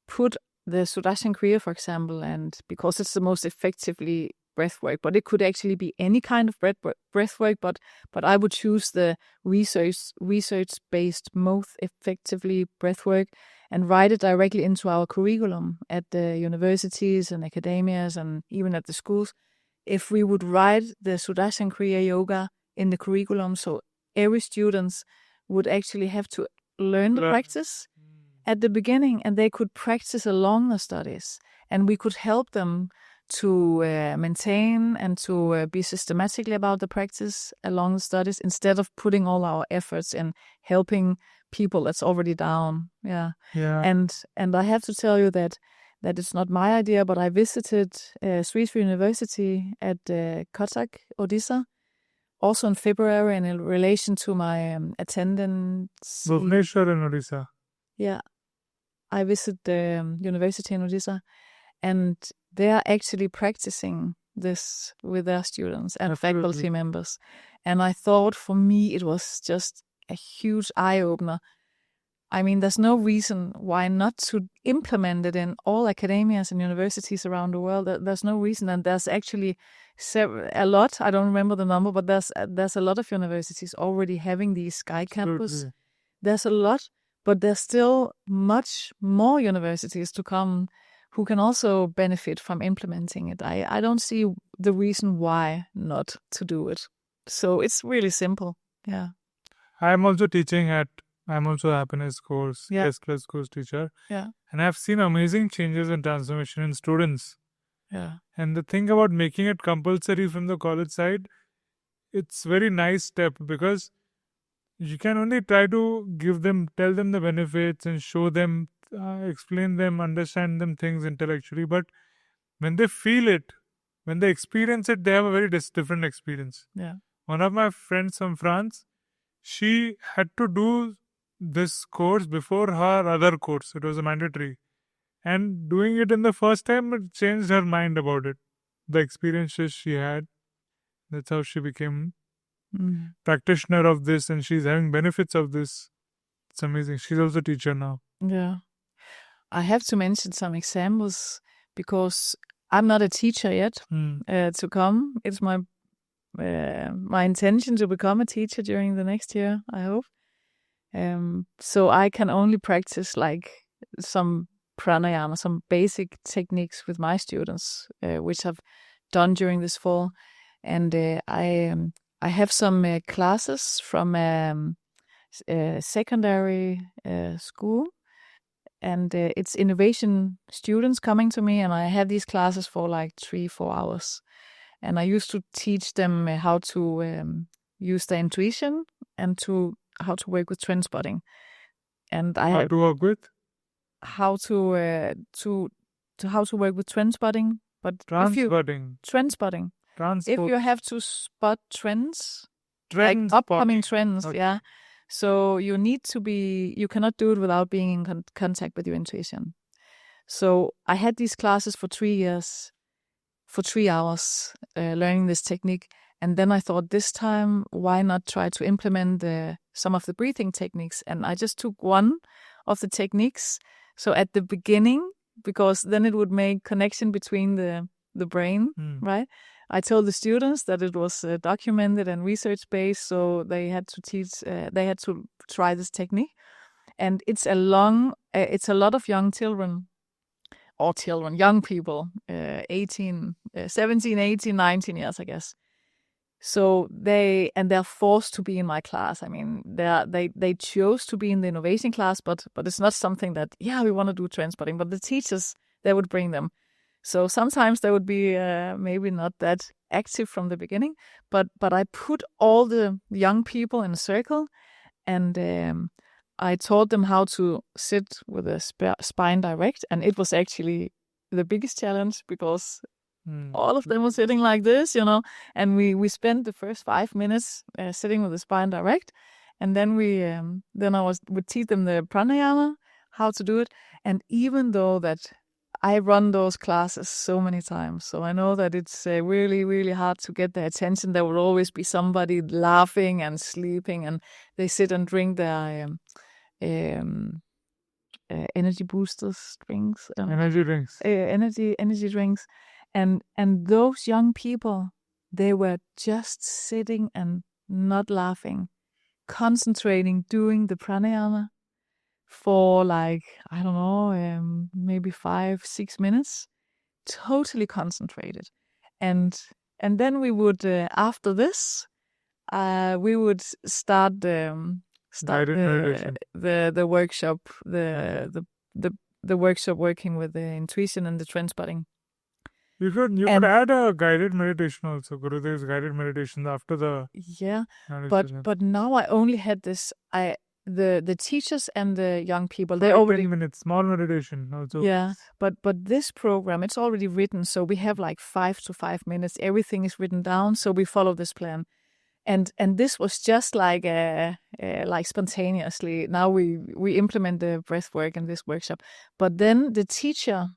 put the Sudarshan Kriya, for example, and because it's the most effectively breathwork, but it could actually be any kind of breathwork, but I would choose the research-based, most effectively breathwork, and write it directly into our curriculum at the universities and academias and even at the schools. If we would write the Sudarshan Kriya yoga in the curriculum, so every student would actually have to learn the practice at the beginning, and they could practice along the studies, and we could help them to maintain and to be systematically about the practice along the studies instead of putting all our efforts in helping people that's already down. Yeah. And I have to tell you that it's not my idea, but I visited Srisri University at Cuttack, Odisha, also in February, and in relation to my attendance. Bhubaneswar and Odisha. Yeah. I visited the university in Odisha, and they are actually practicing this with their students and faculty members. And I thought for me it was just a huge eye-opener. I mean, there's no reason why not to implement it in all academias and universities around the world. There's no reason, and there's actually a lot. I don't remember the number, but there's a lot of universities already having these Sky Campus. There's a lot, but there's still much more universities to come who can also benefit from implementing it. I don't see the reason why not to do it. So it's really simple. Yeah. I'm also a happiness course, S-class course teacher. Yeah. And I've seen amazing changes and transformation in students. Yeah. And the thing about making it compulsory from the college side, it's very nice step, because you can only try to tell them the benefits and show them, explain them, understand them things intellectually. But when they feel it, when they experience it, they have a very different experience. Yeah. One of my friends from France, she had to do this course before her other course. It was a mandatory. And doing it in the first time, it changed her mind about it. The experiences she had, that's how she became practitioner of this, and she's having benefits of this. It's amazing. She's also a teacher now. Yeah. I have to mention some examples because I'm not a teacher yet to come. It's my intention to become a teacher during the next year, I hope. So I can only practice like some pranayama, some basic techniques with my students, which I've done during this fall. And I have some classes from secondary school, and it's innovation students coming to me, and I have these classes for like 3-4 hours. And I used to teach them how to use their intuition and how to work with trend spotting. And how to work with trend spotting, but trend spotting. If you have to spot trends, upcoming trends, okay. So you cannot do it without being in contact with your intuition. So I had these classes for 3 years, for 3 hours, learning this technique. And then I thought, this time, why not try to implement some of the breathing techniques? And I just took one of the techniques. So at the beginning, because then it would make connection between the brain, right? I told the students that it was documented and research-based, so they had to try this technique. And it's a lot of young people, 17, 18, 19 years, I guess. So they're forced to be in my class. I mean, they chose to be in the innovation class, but it's not something that, we want to do trend spotting, but the teachers, they would bring them. So sometimes they would be maybe not that active from the beginning, but I put all the young people in a circle, and I taught them how to sit with a spine direct, and it was actually the biggest challenge because all of them were sitting like this, and we spent the first 5 minutes sitting with the spine direct, and then I would teach them the pranayama, how to do it, and even though that I run those classes so many times, so I know that it's really, really hard to get their attention. There will always be somebody laughing and sleeping, and they sit and drink their energy boosters drinks. Energy drinks. Energy drinks. And those young people, they were just sitting and not laughing, concentrating, doing the pranayama for like, I don't know, maybe 5-6 minutes, totally concentrated. And then we would, after this, we would start the workshop, the workshop working with the intuition and the trend spotting. You could add a guided meditation also, Gurudev's guided meditation after the Yeah, meditation. but now I only had this. The teachers and the young people, they 10 already minutes, small meditation also. yeah. But this program, it's already written, so we have like 5 to 5 minutes. Everything is written down, so we follow this plan. And this was just like spontaneously. Now we implement the breathwork in this workshop. But then the teacher,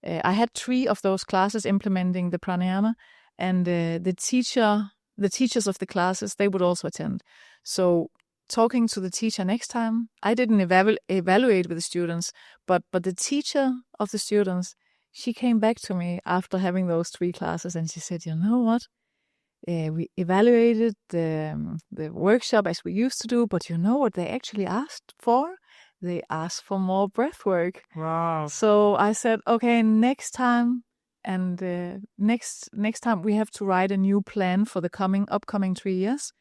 I had 3 of those classes implementing the pranayama, and the teachers of the classes, they would also attend. So talking to the teacher next time, I didn't evaluate with the students, but the teacher of the students, she came back to me after having those 3 classes, and she said, "You know what? We evaluated the workshop as we used to do, but you know what they actually asked for? They asked for more breathwork." Wow. So I said, okay, next time, and next time we have to write a new plan for the upcoming 3 years.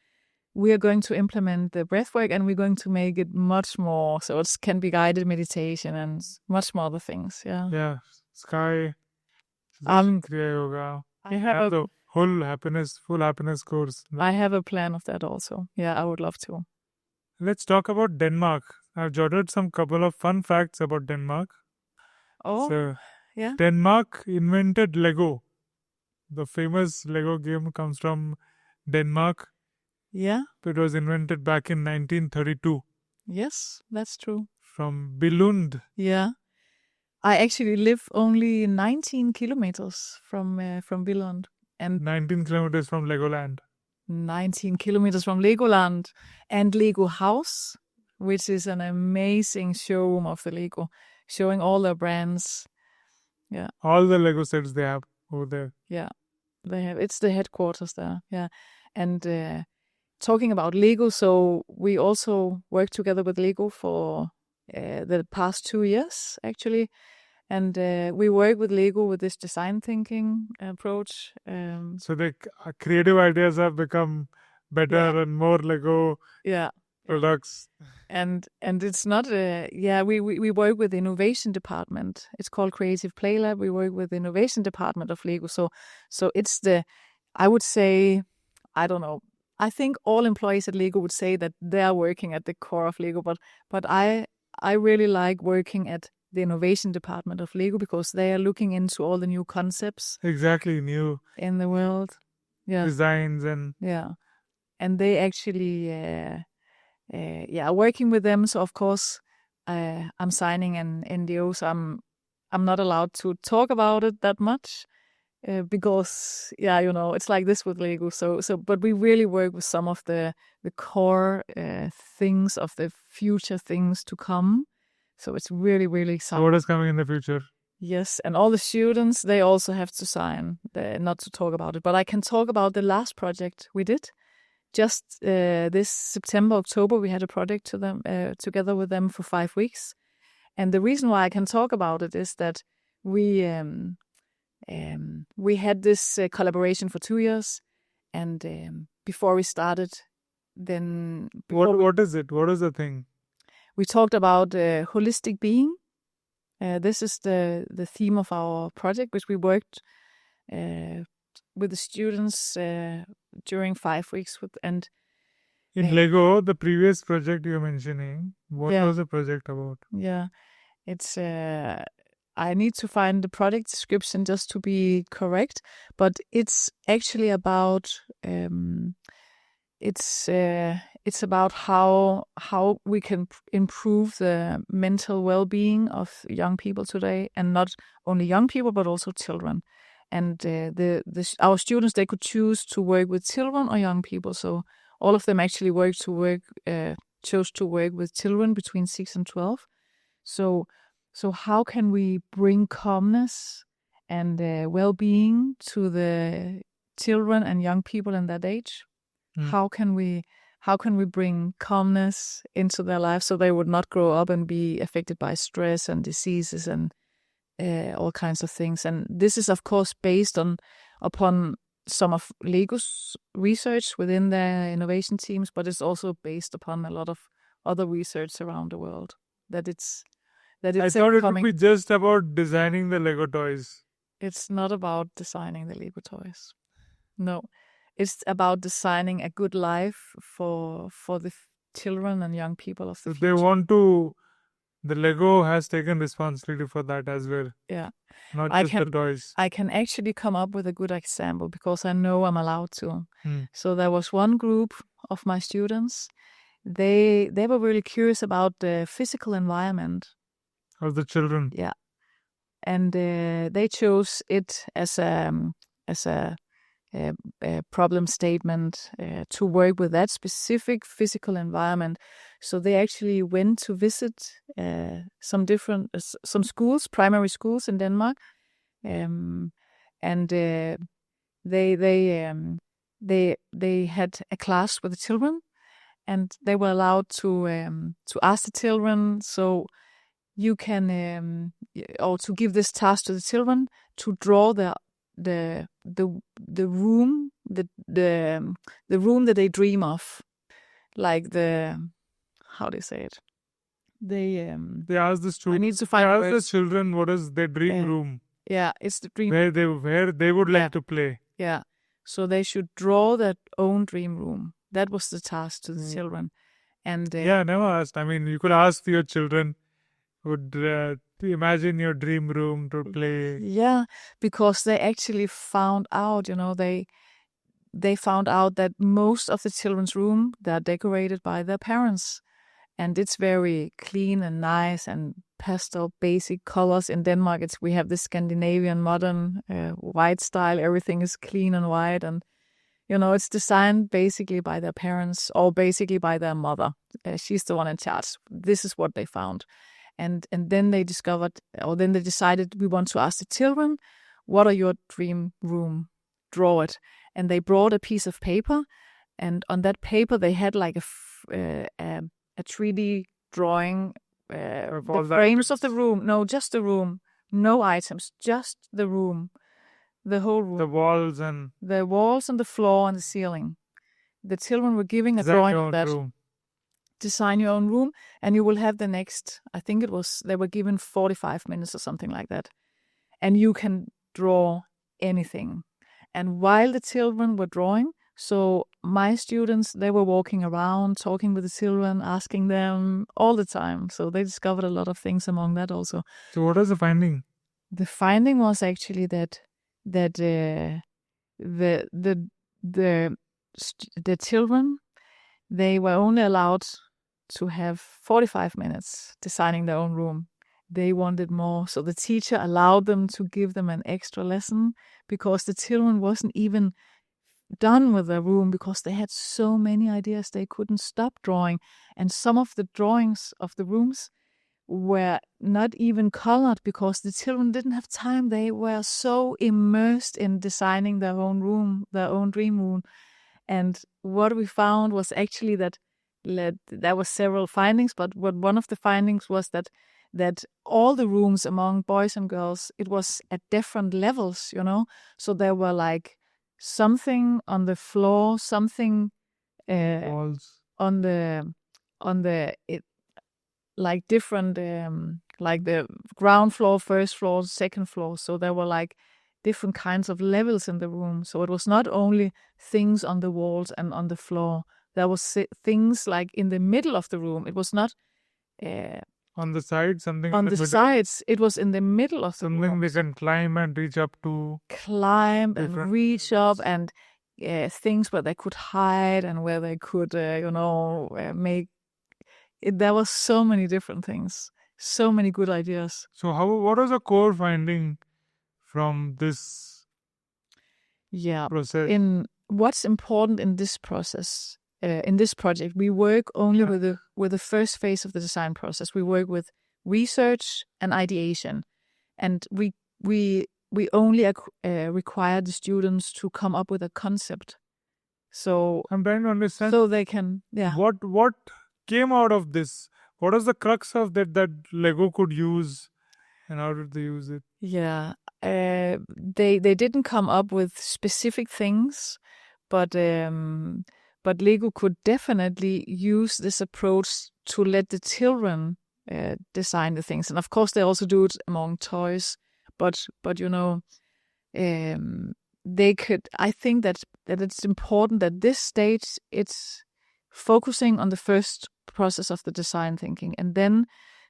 We are going to implement the breathwork, and we're going to make it much more, so it can be guided meditation and much more other things. Yeah. Yeah. Sky. Um, Kriya Yoga. I have the full happiness course. I have a plan of that also. Yeah, I would love to. Let's talk about Denmark. I've jotted some couple of fun facts about Denmark. Oh, So, yeah. Denmark invented Lego. The famous Lego game comes from Denmark. Yeah. It was invented back in 1932 Yes, that's true. from Billund. Yeah. I actually live only 19 kilometers from Billund, and 19 kilometers from Legoland. 19 kilometers from Legoland and Lego House, which is an amazing showroom of the Lego, showing all their brands. Yeah. All the Lego sets they have over there. Yeah. They have, it's the headquarters there. Yeah. And talking about Lego, so we also work together with Lego for the past 2 years, actually. And we work with Lego with this design thinking approach. So the creative ideas have become better and more Lego products. And it's not we work with the innovation department. It's called Creative Play Lab. We work with the innovation department of Lego. So it's I would say, I don't know. I think all employees at Lego would say that they are working at the core of Lego, but I really like working at the innovation department of Lego because they are looking into all the new concepts. Exactly, new in the world. Yeah. Designs and and they actually working with them. So of course I'm signing an NDO, so I'm not allowed to talk about it that much. Because it's like this with Lego. So but we really work with some of the core things of the future things to come. So it's really, really exciting. So what is coming in the future? Yes, and all the students, they also have to sign, not to talk about it. But I can talk about the last project we did. Just this September, October, we had a project together with them for 5 weeks. And the reason why I can talk about it is that we had this collaboration for 2 years. And before we started, then... What is it? What is the thing? We talked about holistic being. This is the theme of our project, which we worked with the students during 5 weeks with. And in Lego, the previous project you're mentioning, what was the project about? Yeah, it's. I need to find the project description just to be correct, but it's actually about. It's about how we can improve the mental well-being of young people today, and not only young people but also children. And our students, they could choose to work with children or young people. So all of them actually chose to work with children between 6 and 12. So how can we bring calmness and well-being to the children and young people in that age? How can we bring calmness into their lives so they would not grow up and be affected by stress and diseases and all kinds of things? And this is, of course, based upon some of Lego's research within their innovation teams, but it's also based upon a lot of other research around the world. I thought it would be just about designing the Lego toys. It's not about designing the Lego toys. No, it's about designing a good life for the children and young people of the So they future. want to. The Lego has taken responsibility for that as well, Yeah, not I just the toys. I can actually come up with a good example because I know I'm allowed to. Hmm. So there was one group of my students. They were really curious about the physical environment. Of the children. Yeah, and they chose it as a problem statement to work with that specific physical environment. So they actually went to visit some schools, primary schools in Denmark, and they had a class with the children, and they were allowed to ask the children. So you can or to give this task to the children to draw the room the room that they dream of, like how do you say it? They ask the I students. need to find They ask the words. children what is their dream room. Yeah, it's the dream Where they would like to play. Yeah, so they should draw their own dream room. That was the task to the children, and I never asked. I mean, you could ask your children. Would imagine your dream room to play. Yeah, because they actually found out, they found out that most of the children's room, they're decorated by their parents. And it's very clean and nice and pastel basic colors. In Denmark, we have this Scandinavian modern white style. Everything is clean and white. And, it's designed basically by their parents or basically by their mother. She's the one in charge. This is what they found. And then they decided, we want to ask the children, what are your dream room? Draw it. And they brought a piece of paper, and on that paper they had like a 3D drawing, the frames of the room. No, just the room. No items, just the room. The whole room. The walls and the floor and the ceiling. The children were giving a drawing of that. Room. Design your own room, and you will have the next, I think they were given 45 minutes or something like that. And you can draw anything. And while the children were drawing, so my students, they were walking around, talking with the children, asking them all the time. So they discovered a lot of things among that also. So what was the finding? The finding was actually that the children, they were only allowed to have 45 minutes designing their own room. They wanted more. So the teacher allowed them to give them an extra lesson because the children wasn't even done with their room because they had so many ideas they couldn't stop drawing. And some of the drawings of the rooms were not even colored because the children didn't have time. They were so immersed in designing their own room, their own dream room. And what we found was actually that there were several findings, but one of the findings was that all the rooms among boys and girls, it was at different levels, So there were like something on the floor, something walls on the like different, like the ground floor, first floor, second floor. So there were like different kinds of levels in the room. So it was not only things on the walls and on the floor. There was things like in the middle of the room. It was not on the sides, something on the sides. It was in the middle of the room. Something they can climb and reach up to. Climb and reach up, and things where they could hide and where they could, make. There was so many different things, so many good ideas. So what was the core finding from this process? In what's important in this process, in this project, we work only with the first phase of the design process. We work with research and ideation, and we only require the students to come up with a concept. So I'm trying to understand. So they can, What came out of this? What was the crux of that Lego could use, and how did they use it? Yeah, they didn't come up with specific things, but Lego could definitely use this approach to let the children design the things, and of course they also do it among toys. But they could. I think that it's important at this stage it's focusing on the first process of the design thinking, and then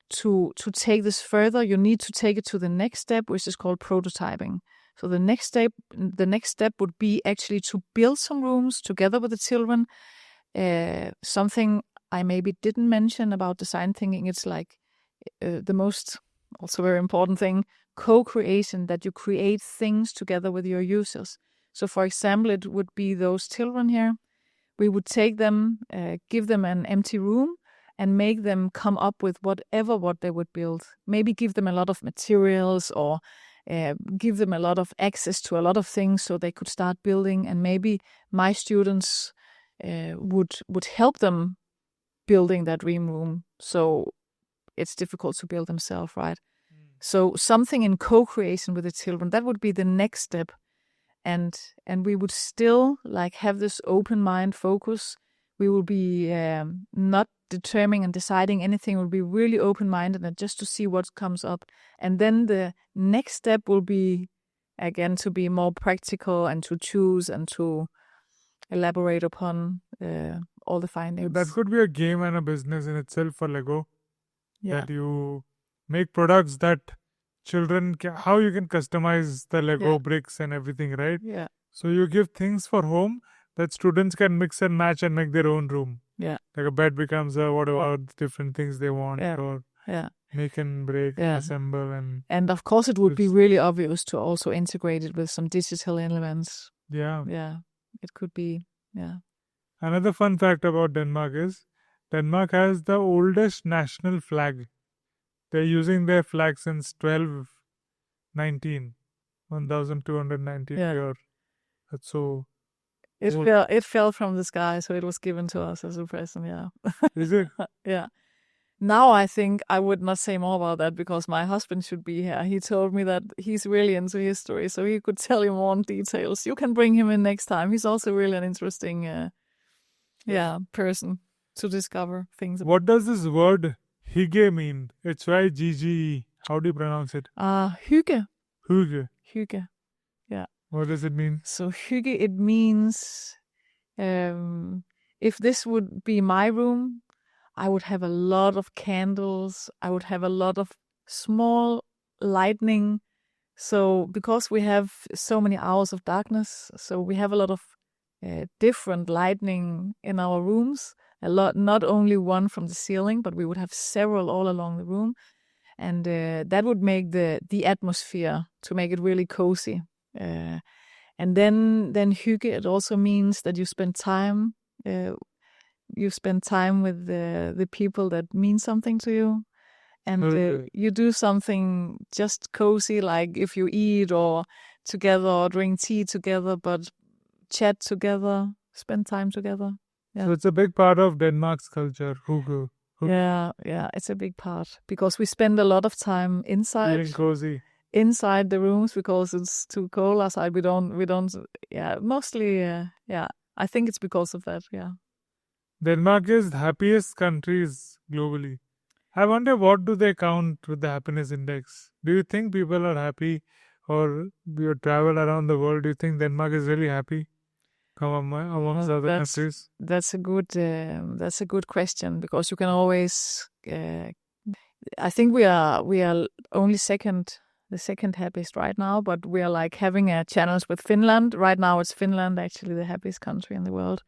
to take this further, you need to take it to the next step, which is called prototyping. So the next step would be actually to build some rooms together with the children. Something I maybe didn't mention about design thinking, it's like the most also very important thing, co-creation, that you create things together with your users. So for example, it would be those children here. We would take them, give them an empty room, and make them come up with what they would build. Maybe give them a lot of materials, or give them a lot of access to a lot of things so they could start building. And maybe my students would help them building that dream room. So it's difficult to build themselves, right? So something in co-creation with the children, that would be the next step. And we would still like have this open mind focus. We will be not determining and deciding anything. We'll be really open-minded and just to see what comes up. And then the next step will be, again, to be more practical and to choose and to elaborate upon all the findings. That could be a game and a business in itself for Lego. Yeah. That you make products that children how you can customize the Lego bricks and everything, right? Yeah. So you give things for home that students can mix and match and make their own room. Yeah. Like a bed becomes whatever different things they want, or make and break, assemble, and of course it would be really obvious to also integrate it with some digital elements. Yeah. Yeah. It could be. Yeah. Another fun fact about Denmark is Denmark has the oldest national flag. They're using their flag since 1219. Year. That's so. It fell from the sky, so it was given to us as a present. Yeah. Is it? Yeah. Now I think I would not say more about that because my husband should be here. He told me that he's really into history, so he could tell you more details. You can bring him in next time. He's also really an interesting, person to discover things. What does this word Hygge mean? It's Hygge. How do you pronounce it? Hygge. Hygge. Hygge. Yeah. What does it mean? So Hygge, it means if this would be my room, I would have a lot of candles. I would have a lot of small lightning. So because we have so many hours of darkness, so we have a lot of different lightning in our rooms. A lot, not only one from the ceiling, but we would have several all along the room. And that would make the atmosphere to make it really cozy. And then Hygge, it also means that you spend time. You spend time with the people that mean something to you, and you do something just cozy, like if you eat or together or drink tea together, but chat together, spend time together. Yeah. So it's a big part of Denmark's culture, Hygge. Yeah, it's a big part because we spend a lot of time inside. Feeling cozy. Inside the rooms because it's too cold outside. We don't. Mostly. I think it's because of that. Yeah. Denmark is the happiest countries globally. I wonder what do they count with the happiness index? Do you think people are happy, or you travel around the world? Do you think Denmark is really happy amongst other countries? That's a good question because you can always. I think we are only the second happiest right now, but we are like having a challenge with Finland. Right now, it's Finland actually the happiest country in the world.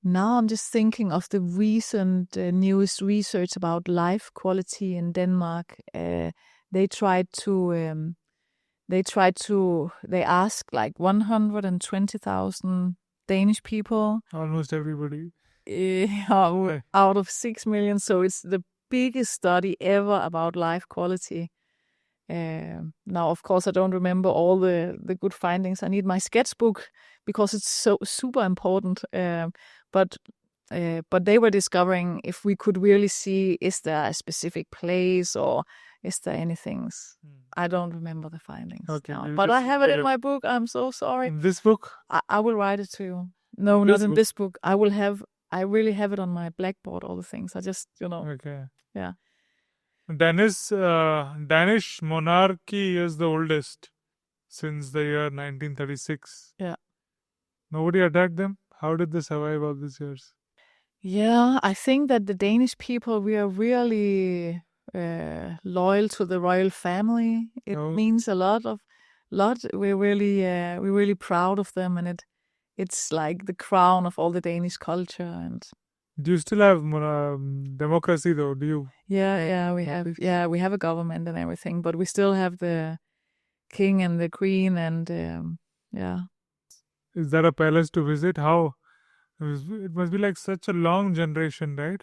Now I'm just thinking of the recent newest research about life quality in Denmark. They asked like 120,000 Danish people. Almost everybody. Out of 6 million. So it's the biggest study ever about life quality. Now, of course, I don't remember all the good findings. I need my sketchbook because it's so super important. But they were discovering if we could really see, is there a specific place or is there anything? I don't remember the findings now, but I have it in my book. I'm so sorry. In this book? I will write it to you. No, not in this book. I really have it on my blackboard, all the things. I just, Okay. Yeah. Danish monarchy is the oldest. since the year 1936. Yeah. Nobody attacked them? How did they survive all these years? Yeah, I think that the Danish people, we are really loyal to the royal family. It Oh. means a lot. We're really proud of them, and it's like the crown of all the Danish culture. And Do you still have democracy though? Do you? we have a government and everything, but we still have the king and the queen, and Is there a palace to visit? How? It must be like such a long generation, right?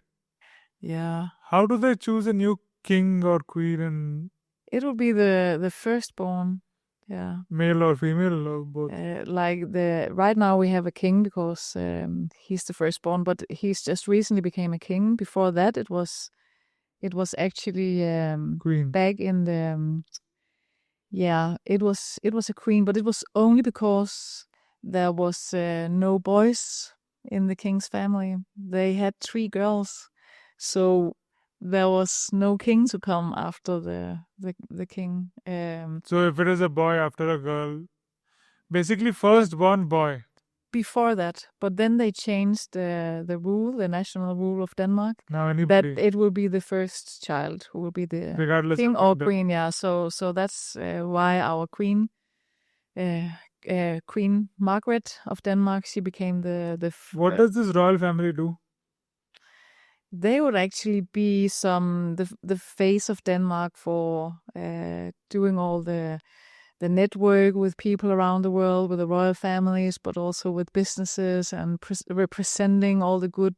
Yeah. How do they choose a new king or queen, and It will be the firstborn. Yeah. male or female or both? Right now we have a king because he's the firstborn, but he's just recently became a king. Before that, it was actually Queen. back in the it was a queen, but it was only because there was no boys in the king's family. They had 3 girls, so there was no king to come after the king. So if it is a boy after a girl, basically firstborn boy. Before that, but then they changed the rule, the national rule of Denmark, Now that anybody, it will be the first child who will be the regardless king of or gender. queen. Yeah, so that's why our queen, Queen Margaret of Denmark, she became What does this royal family do? They would actually be the face of Denmark for doing all the network with people around the world, with the royal families, but also with businesses, and representing all the good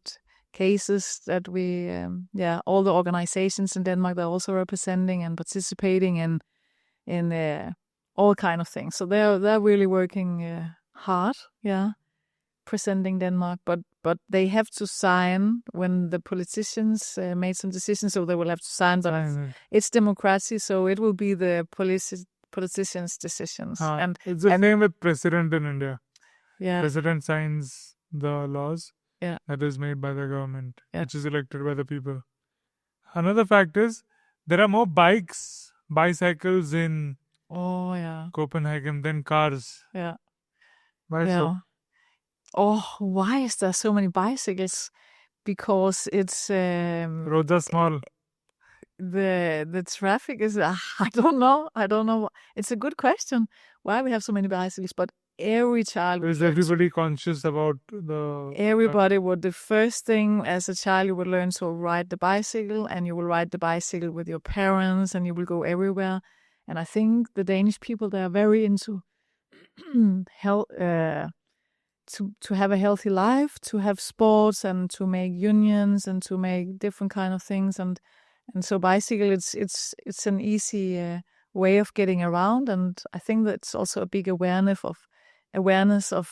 cases that we, all the organizations in Denmark, they're also representing and participating in all kind of things. So they're really working hard, presenting Denmark, but they have to sign when the politicians made some decisions, so they will have to sign them. It's democracy, so it will be the politicians' decisions. And it's the same with president in India. Yeah. President signs the laws that is made by the government, which is elected by the people. Another fact is there are more bicycles in Copenhagen than cars. Yeah. Why so? Oh, why is there so many bicycles? Because it's roads are small. The traffic is I don't know. It's a good question why we have so many bicycles, but every child is everybody conscious about everybody would the first thing as a child you would learn to ride the bicycle, and you will ride the bicycle with your parents, and you will go everywhere. And I think the Danish people, they are very into health, to have a healthy life, to have sports, and to make unions, and to make different kind of things, and so bicycle, it's an easy way of getting around, and I think that's also a big awareness of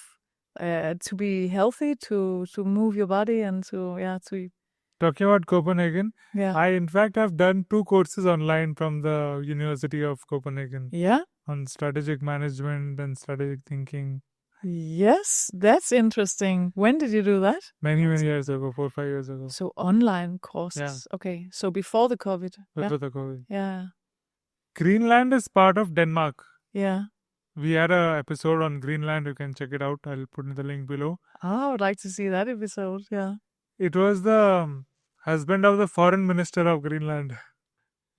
to be healthy, to move your body, and to. Talking about Copenhagen, Yeah. I in fact have done 2 courses online from the University of Copenhagen. Yeah. On strategic management and strategic thinking. Yes, that's interesting. When did you do that? Many years ago, 4 or 5 years ago. So online courses. Yeah. Okay, so before the COVID. Before the COVID. Yeah. Greenland is part of Denmark. Yeah. We had an episode on Greenland. You can check it out. I'll put in the link below. I would like to see that episode. Yeah. It was the husband of the foreign minister of Greenland.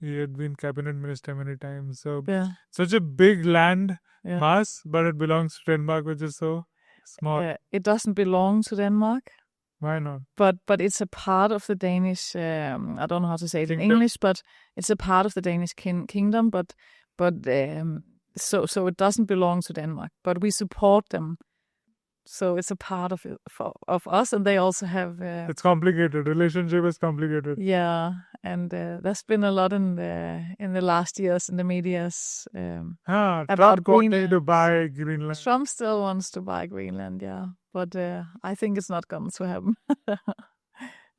He had been cabinet minister many times. So such a big land mass, but it belongs to Denmark, which is so small. It doesn't belong to Denmark. Why not? But it's a part of the Danish. I don't know how to say it in English, but it's a part of the Danish kingdom. But so it doesn't belong to Denmark. But we support them. So it's a part of it of us, and they also have. It's complicated. Relationship is complicated. Yeah, and there's been a lot in the last years in the medias about Trump wanted to buy Greenland. Trump still wants to buy Greenland, but I think it's not going to happen.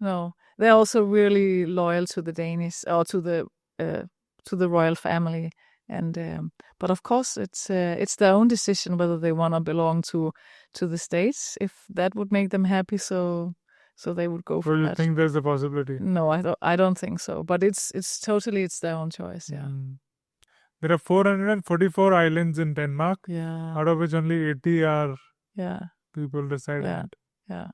No, they're also really loyal to the Danish or to the royal family. And but of course it's their own decision whether they want to belong to the States. If that would make them happy, so they would go for that. Do you think there's a possibility? No, I don't think so. But it's totally their own choice. Yeah. There are 444 islands in Denmark, Yeah. out of which only 80 are Yeah. people residing. Yeah. Yeah.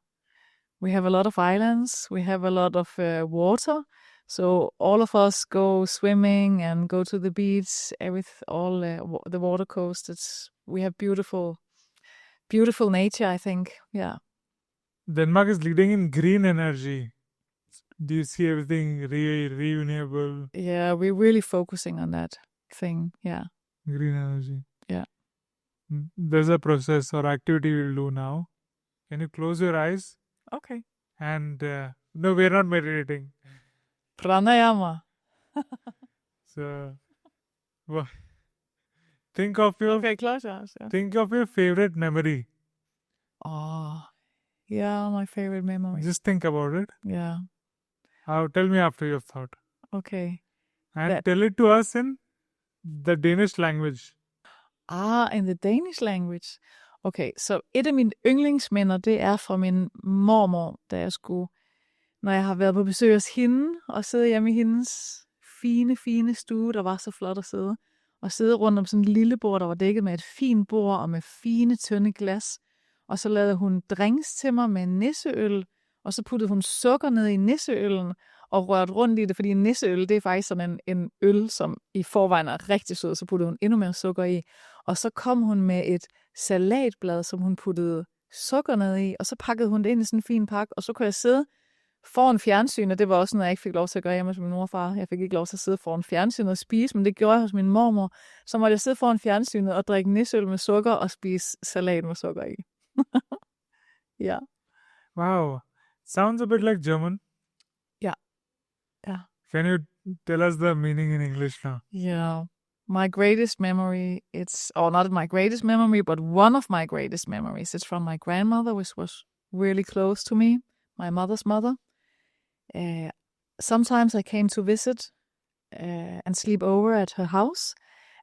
We have a lot of islands. We have a lot of water. So all of us go swimming and go to the beach. The water coast. We have beautiful nature. I think. Yeah. Denmark is leading in green energy. Do you see everything renewable? Yeah, we're really focusing on that thing. Yeah. Green energy. Yeah. There's a process or activity we'll do now. Can you close your eyes? Okay. And no, we're not meditating. Pranayama. So, think of your close your eyes. Yeah. think of your favorite memory. Oh, yeah, my favorite memory. Just think about it. Yeah. Tell me after you've thought. Okay. And tell it to us in the Danish language. In the Danish language. Okay, så et af mine yndlingsminder, det er fra min mormor, da jeg når jeg har været på besøg hos hende, og sidde hjemme i hendes fine stue, der var så flot at sidde, og sidde rundt om sådan et lille bord, der var dækket med et fint bord, og med fine, tynde glas, og så lavede hun drinks til mig med nisseøl, og så puttede hun sukker ned i nisseøllen, og rørte rundt i det, fordi nisseøl, det er faktisk sådan en øl, som i forvejen er rigtig sød, så puttede hun endnu mere sukker i, og så kom hun med et salatblad, som hun puttede sukker ned i, og så pakkede hun det ind i sådan en fin pakke, og så kunne jeg sidde foran fjernsynet. Det var også noget, jeg ikke fik lov til at gøre hjemme hos min mor og far. Jeg fik ikke lov til at sidde foran fjernsynet og spise, men det gjorde jeg hos min mormor. Så måtte jeg sidde foran fjernsynet og drikke nisseøl med sukker og spise salat med sukker i. Ja. Wow. Sounds a bit like German. Yeah. Yeah. Can you tell us the meaning in English now? Yeah. My greatest memory, not my greatest memory, but one of my greatest memories. It's from my grandmother, which was really close to me, my mother's mother. Sometimes I came to visit and sleep over at her house.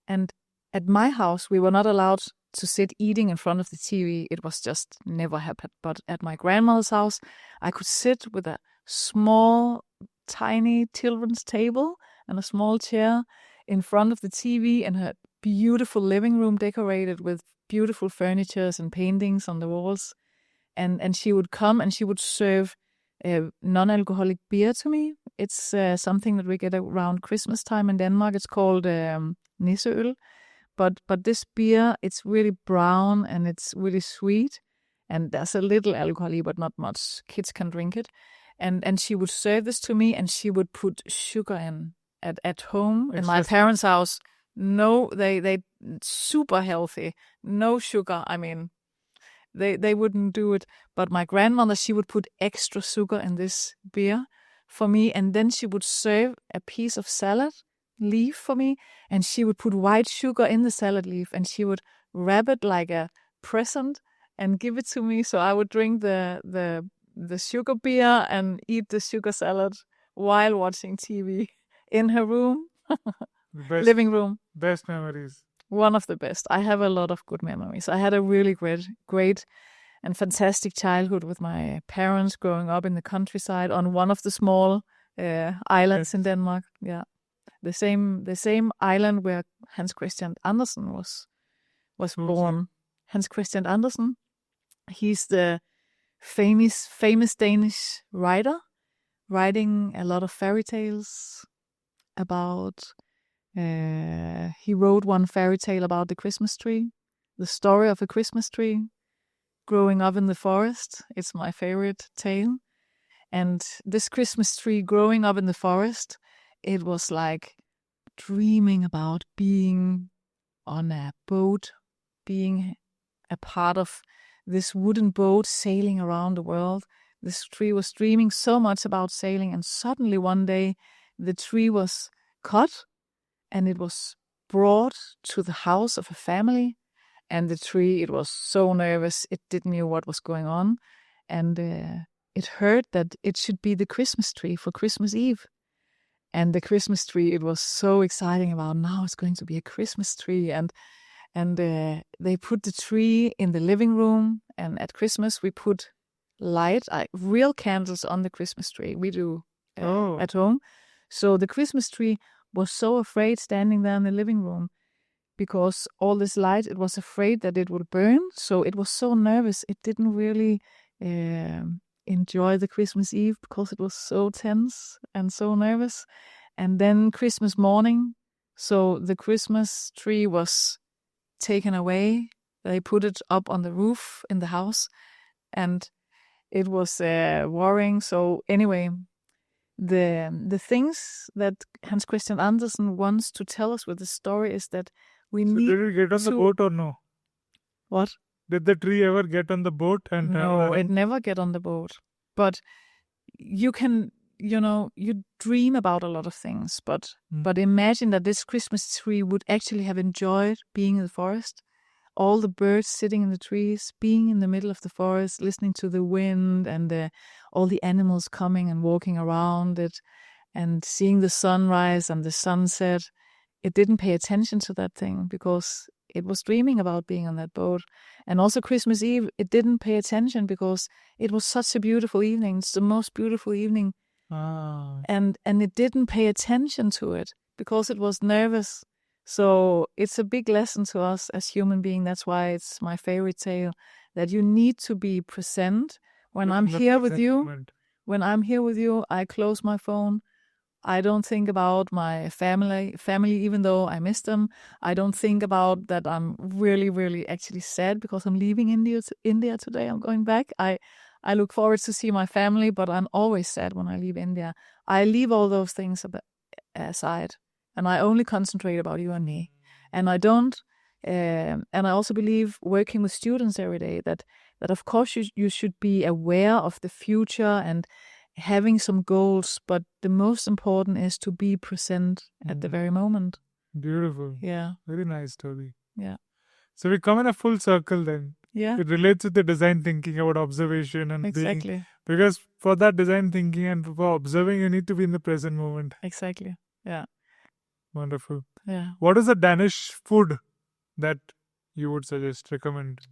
And at my house, we were not allowed to sit eating in front of the TV. It was just never happened. But at my grandmother's house, I could sit with a small, tiny children's table and a small chair in front of the TV and her beautiful living room decorated with beautiful furnitures and paintings on the walls. And she would come and she would serve non-alcoholic beer to me. It's something that we get around Christmas time in Denmark. It's called nisseøl. But this beer, it's really brown and it's really sweet. And there's a little alcohol, but not much. Kids can drink it. And she would serve this to me and she would put sugar in. At home, in my parents' house, no, they super healthy, no sugar. I mean, they wouldn't do it. But my grandmother, she would put extra sugar in this beer for me, and then she would serve a piece of salad leaf for me, and she would put white sugar in the salad leaf, and she would wrap it like a present and give it to me, so I would drink the sugar beer and eat the sugar salad while watching TV. In her room, living room. Best memories. One of the best. I have a lot of good memories. I had a really great and fantastic childhood with my parents growing up in the countryside on one of the small islands in Denmark. Yeah, the same island where Hans Christian Andersen was born. Hans Christian Andersen. He's the famous Danish writer, writing a lot of fairy tales. He wrote one fairy tale about the Christmas tree, the story of a Christmas tree growing up in the forest. It's my favorite tale. And this Christmas tree growing up in the forest, it was like dreaming about being on a boat, being a part of this wooden boat sailing around the world. This tree was dreaming so much about sailing, and suddenly one day the tree was cut and it was brought to the house of a family. And the tree, it was so nervous, it didn't know what was going on. And it heard that it should be the Christmas tree for Christmas Eve. And the Christmas tree, it was so exciting about now it's going to be a Christmas tree. And they put the tree in the living room. And at Christmas, we put real candles on the Christmas tree. We do at home. So the Christmas tree was so afraid standing there in the living room because all this light, it was afraid that it would burn. So it was so nervous. It didn't really enjoy the Christmas Eve because it was so tense and so nervous. And then Christmas morning, so the Christmas tree was taken away. They put it up on the roof in the house, and it was worrying. So anyway, the things that Hans Christian Andersen wants to tell us with the story is that we need Did it get on the boat or no? What? Did the tree ever get on the boat? And No, it never get on the boat. But you can, you dream about a lot of things. But imagine that this Christmas tree would actually have enjoyed being in the forest. All the birds sitting in the trees, being in the middle of the forest, listening to the wind and all the animals coming and walking around it and seeing the sunrise and the sunset. It didn't pay attention to that thing because it was dreaming about being on that boat. And also Christmas Eve, it didn't pay attention because it was such a beautiful evening. It's the most beautiful evening. And it didn't pay attention to it because it was nervous. So it's a big lesson to us as human beings. That's why it's my favorite tale, that you need to be present. When I'm here with you, I close my phone. I don't think about my family, even though I miss them. I don't think about that I'm really, really actually sad because I'm leaving India today. I'm going back. I look forward to see my family, but I'm always sad when I leave India. I leave all those things aside, and I only concentrate about you and me. And I don't, and I also believe working with students every day that of course you should be aware of the future and having some goals, but the most important is to be present at the very moment. Beautiful. Yeah. Very nice story. Yeah. So we come in a full circle then. Yeah. It relates with the design thinking about observation and exactly. being. Because for that design thinking and for observing, you need to be in the present moment. Exactly. Yeah. Wonderful. Yeah. What is the Danish food that you would recommend?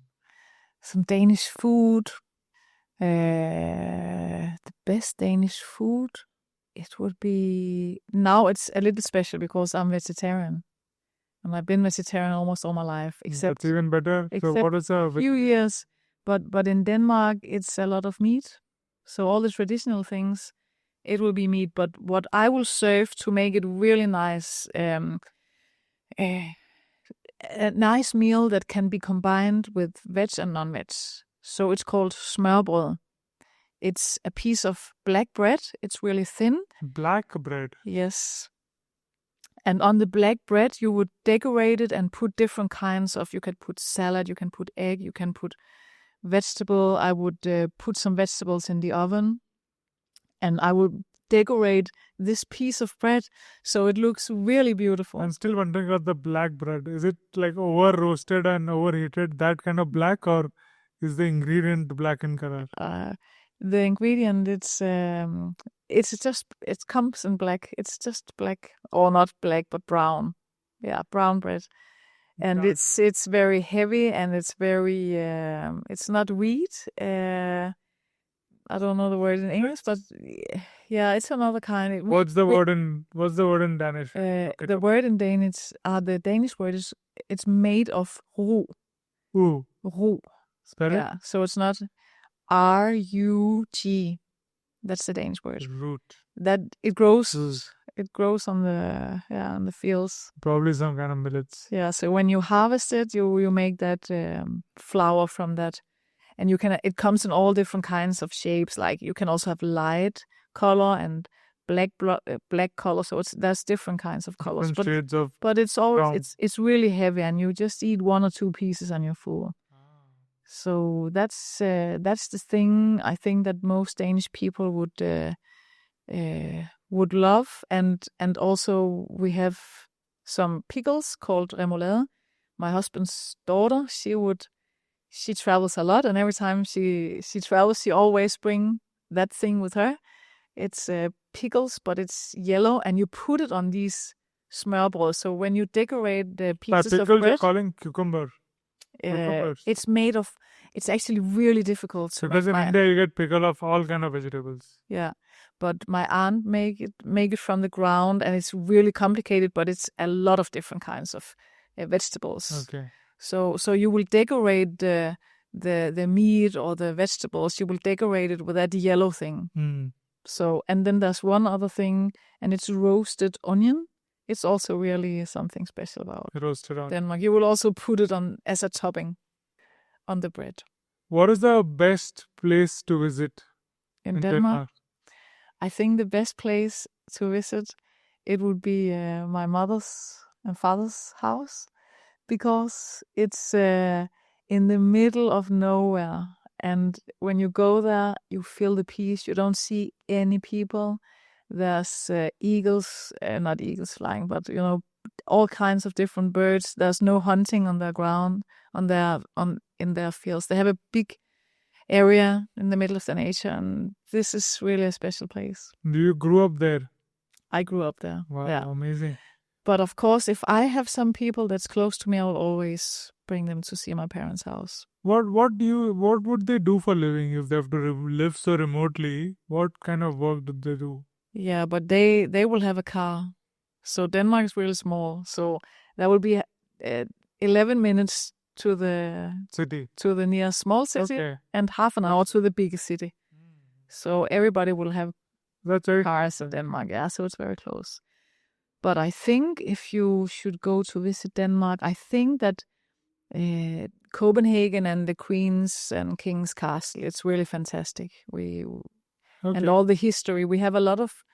Some Danish food. The best Danish food, it would be, now it's a little special because I'm vegetarian and I've been vegetarian almost all my life, except that's even better. So what is a few years, but in Denmark it's a lot of meat, so all the traditional things, it will be meat. But what I will serve to make it really nice, a nice meal that can be combined with veg and non-veg. So it's called Smørrebrød. It's a piece of black bread. It's really thin. Black bread? Yes. And on the black bread, you would decorate it and put different kinds of, you can put salad, you can put egg, you can put vegetable. I would put some vegetables in the oven. And I would decorate this piece of bread so it looks really beautiful. I'm still wondering about the black bread. Is it like over roasted and overheated, that kind of black, or is the ingredient black in color? The ingredient, it's just, it comes in black. It's just black, or not black, but brown. Yeah, brown bread. And it's very heavy and it's very, it's not wheat. I don't know the word in English, but yeah, it's another kind. What's the word in Danish? The word in Danish, the Danish word is, it's made of ru. Ru. Spell it? Yeah, so it's not R-U-G. That's the Danish word. Root. That it grows. It grows on the fields. Probably some kind of millets. Yeah. So when you harvest it, you make that flour from that, and it comes in all different kinds of shapes. Like you can also have light color and black color. So there's different kinds of colors. Different shades of. But it's always it's really heavy, and you just eat 1 or 2 pieces and you're full. So that's the thing I think that most Danish people would love, and also we have some pickles called remoulade. My husband's daughter, she travels a lot, and every time she travels, she always bring that thing with her. It's pickles, but it's yellow, and you put it on these smørrebrød. So when you decorate the pieces of bread, you're calling cucumber. it's made of it's actually really difficult to Because make in India you get pickle of all kind of vegetables. Yeah, but my aunt make it from the ground, and it's really complicated. But it's a lot of different kinds of vegetables. Okay. So you will decorate the meat or the vegetables. You will decorate it with that yellow thing. So, and then there's one other thing, and it's roasted onion. It's also really something special about Roasted on. Denmark. You will also put it on as a topping on the bread. What is the best place to visit In Denmark, I think the best place to visit, it would be my mother's and father's house, because it's in the middle of nowhere. And when you go there, you feel the peace. You don't see any people. There's eagles, not eagles flying, but all kinds of different birds. There's no hunting on their ground, in their fields. They have a big area in the middle of the nature, and this is really a special place. Do you grew up there? I grew up there. Wow, yeah. Amazing. But of course, if I have some people that's close to me, I will always bring them to see my parents' house. What would they do for living if they have to live so remotely? What kind of work did they do? Yeah, but they will have a car. So Denmark is really small. So there will be 11 minutes to the city, to the near small city, and half an hour to the biggest city. So everybody will have cars in Denmark. Yeah, so it's very close. But I think if you should go to visit Denmark, I think that Copenhagen and the Queen's and King's Castle, it's really fantastic. And all the history. We have a lot of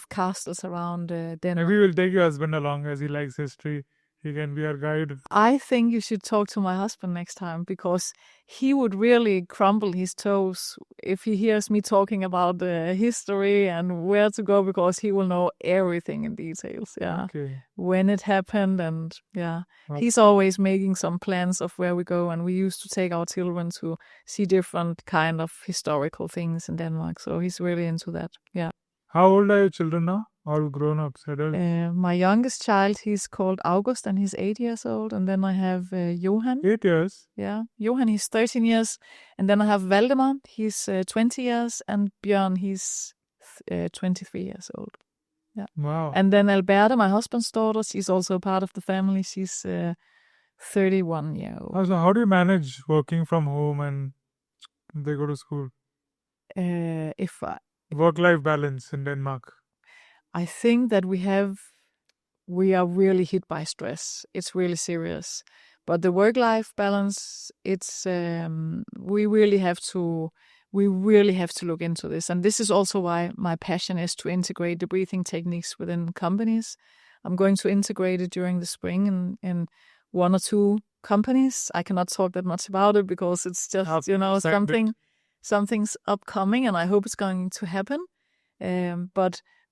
castles around Denmark. Maybe we'll take your husband along, as he likes history. He can be our guide. I think you should talk to my husband next time, because he would really crumble his toes if he hears me talking about the history and where to go, because he will know everything in details. Yeah. Okay. When it happened, and yeah. He's always making some plans of where we go, and we used to take our children to see different kind of historical things in Denmark. So he's really into that. Yeah. How old are your children now? All grown-ups, adults? My youngest child, he's called August, and he's 8 years old. And then I have Johan. 8 years? Yeah. Johan, he's 13 years. And then I have Valdemar, he's 20 years. And Bjørn, he's 23 years old. Yeah. Wow. And then Alberta, my husband's daughter, she's also part of the family. She's 31 years old. So how do you manage working from home and they go to school? Work-life balance in Denmark. I think that we are really hit by stress. It's really serious. But the work-life balance, it's we really have to look into this. And this is also why my passion is to integrate the breathing techniques within companies. I'm going to integrate it during the spring in 1 or 2 companies. I cannot talk that much about it because it's just something's upcoming, and I hope it's going to happen.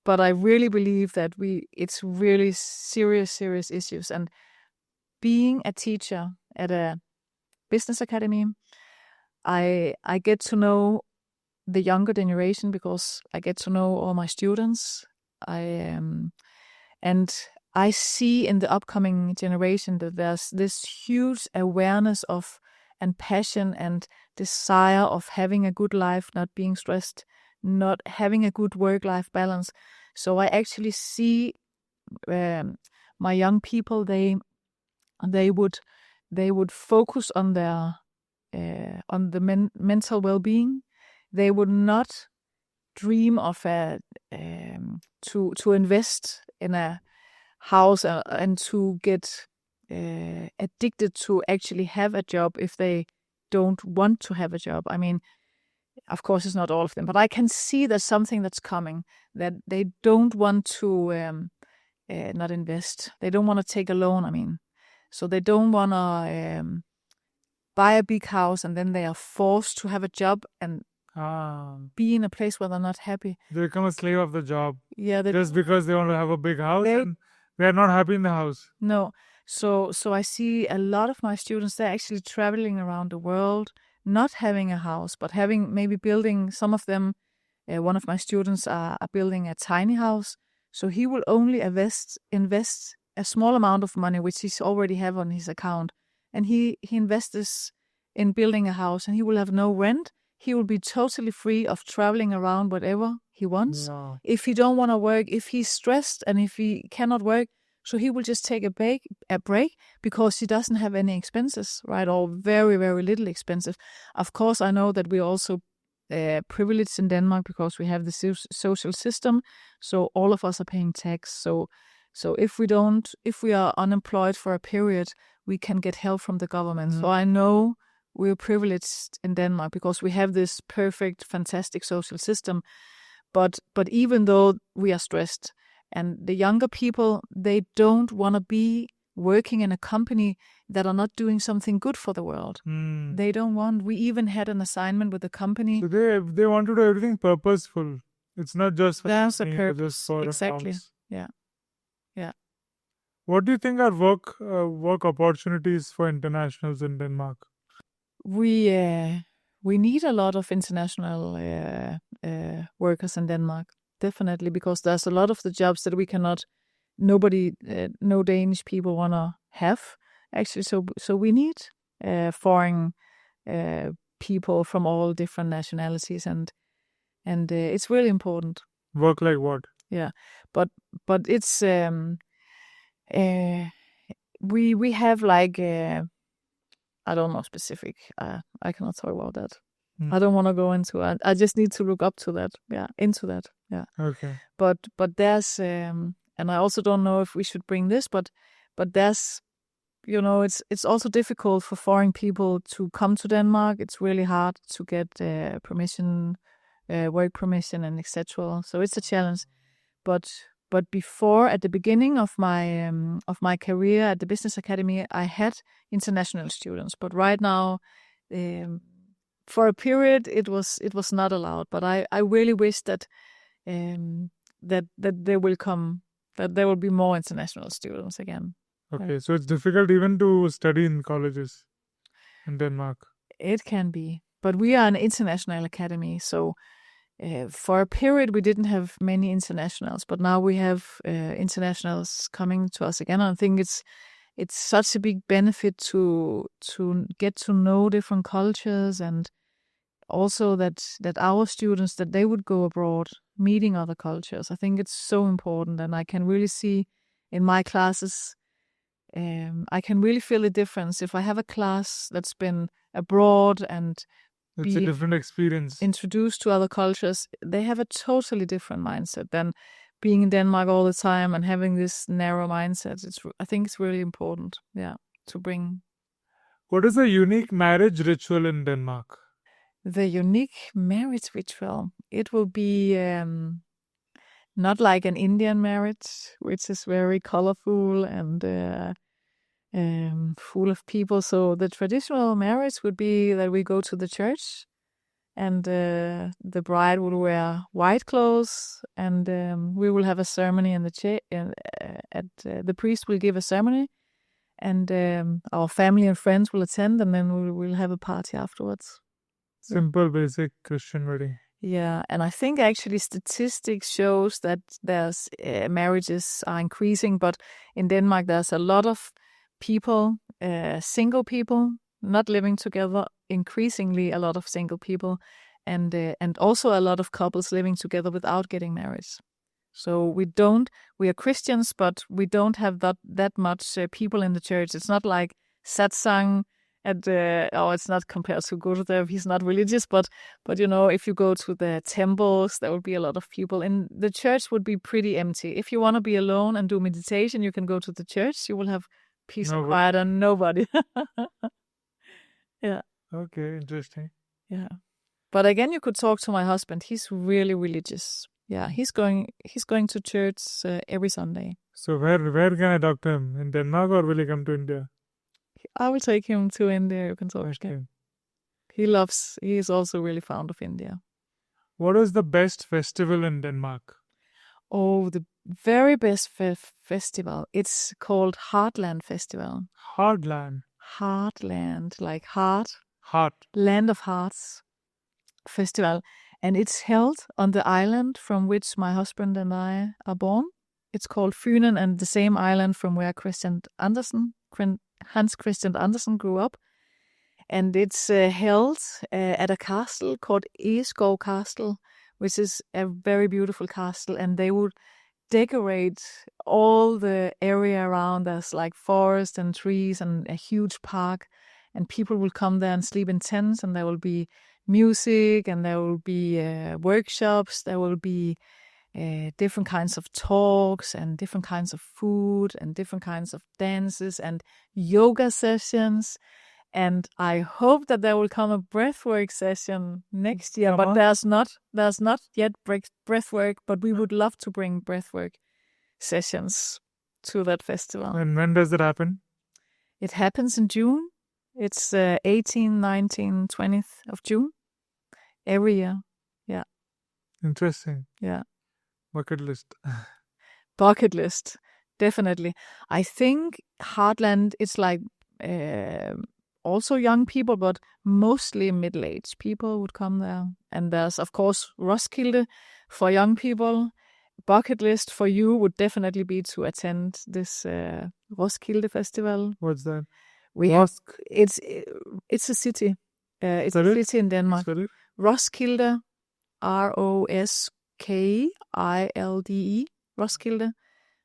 But I really believe that it's really serious issues. And being a teacher at a business academy, I get to know the younger generation, because I get to know all my students. And I see in the upcoming generation that there's this huge awareness of and passion and desire of having a good life, not being stressed, not having a good work-life balance. So I actually see my young people. They would focus on their on the mental well-being. They would not dream of to invest in a house and to get addicted to actually have a job if they don't want to have a job. I mean, of course, it's not all of them, but I can see there's something that's coming, that they don't want to not invest. They don't want to take a loan, I mean. So they don't want to buy a big house, and then they are forced to have a job and be in a place where they're not happy. They become a slave of the job. Yeah. Just because they want to have a big house and they're not happy in the house. No. So I see a lot of my students, they're actually traveling around the world, not having a house, but maybe building. Some of them, one of my students are building a tiny house. So he will only invest a small amount of money, which he's already have on his account. And he invests in building a house, and he will have no rent. He will be totally free of traveling around whatever he wants. Yeah. If he don't want to work, if he's stressed and if he cannot work, so he will just take a break because he doesn't have any expenses, right? Or very, very little expenses. Of course, I know that we're also privileged in Denmark because we have the social system. So all of us are paying tax. So if we are unemployed for a period, we can get help from the government. So I know we're privileged in Denmark because we have this perfect, fantastic social system. But even though we are stressed, and the younger people, they don't want to be working in a company that are not doing something good for the world. They don't want. We even had an assignment with the company. So they want to do everything purposeful. It's not just for There's a money, or purpose. just for Exactly. accounts. Yeah. What do you think are work opportunities for internationals in Denmark? We need a lot of international workers in Denmark, definitely, because there's a lot of the jobs that we cannot. No Danish people want to have actually. So we need foreign people from all different nationalities, and it's really important. Work like what? Yeah, but it's we have like I don't know specific. I cannot talk about that. I don't want to go into it. I just need to look up to that. Yeah, into that. Yeah. Okay. But there's and I also don't know if we should bring this, but there's it's also difficult for foreign people to come to Denmark. It's really hard to get permission, work permission, and etc. So it's a challenge. But before, at the beginning of my career at the Business Academy, I had international students. But right now, for a period, it was not allowed. But I really wish that they will come, that there will be more international students again. Okay, so it's difficult even to study in colleges in Denmark. It can be, but we are an international academy, so for a period we didn't have many internationals, but now we have internationals coming to us again. And I think it's such a big benefit to get to know different cultures, and also that our students, that they would go abroad meeting other cultures. I think it's so important, and I can really see in my classes, I can really feel the difference. If I have a class that's been abroad and It's a different experience. Introduced to other cultures, they have a totally different mindset than being in Denmark all the time and having this narrow mindset. I think it's really important, to bring. What is a unique marriage ritual in Denmark? The unique marriage ritual, it will be not like an Indian marriage, which is very colorful and full of people. So the traditional marriage would be that we go to the church, and the bride will wear white clothes, and we will have a ceremony in the the priest will give a ceremony, and our family and friends will attend, and then we will have a party afterwards. Simple, basic Christian wedding. Yeah, and I think actually statistics shows that there's marriages are increasing, but in Denmark there's a lot of people, single people, not living together. Increasingly, a lot of single people, and also a lot of couples living together without getting married. So we are Christians, but we don't have that much people in the church. It's not like satsang. It's not compared to Gurudev. He's not religious, but if you go to the temples, there will be a lot of people. And the church would be pretty empty. If you want to be alone and do meditation, you can go to the church. You will have peace and quiet and nobody. Yeah. Okay, interesting. Yeah. But again, you could talk to my husband. He's really religious. Yeah, he's going to church every Sunday. So where can I talk to him? In Denmark, or will he come to India? I will take him to India. You can talk to Okay. him. He is also really fond of India. What is the best festival in Denmark? Oh, the very best festival. It's called Heartland Festival. Heartland. Heartland, like heart. Heart. Land of Hearts Festival. And it's held on the island from which my husband and I are born. It's called Fynen, and the same island from where Hans Christian Andersen grew up. And it's held at a castle called Egeskov Castle, which is a very beautiful castle. And they would decorate all the area around us, like forest and trees and a huge park. And people will come there and sleep in tents, and there will be music, and there will be workshops, there will be different kinds of talks and different kinds of food and different kinds of dances and yoga sessions. And I hope that there will come a breathwork session next year, but there's not yet breathwork, but we would love to bring breathwork sessions to that festival. And when does it happen? It happens in June. It's 18th, 19th, 20th of June every year. Yeah. Interesting. Yeah. Bucket list. Bucket list, definitely. I think Heartland, it's like also young people, but mostly middle-aged people would come there. And there's, of course, Roskilde for young people. Bucket list for you would definitely be to attend this Roskilde festival. What's that? It's a city. It's a city in Denmark. Roskilde, Roskilde, Roskilde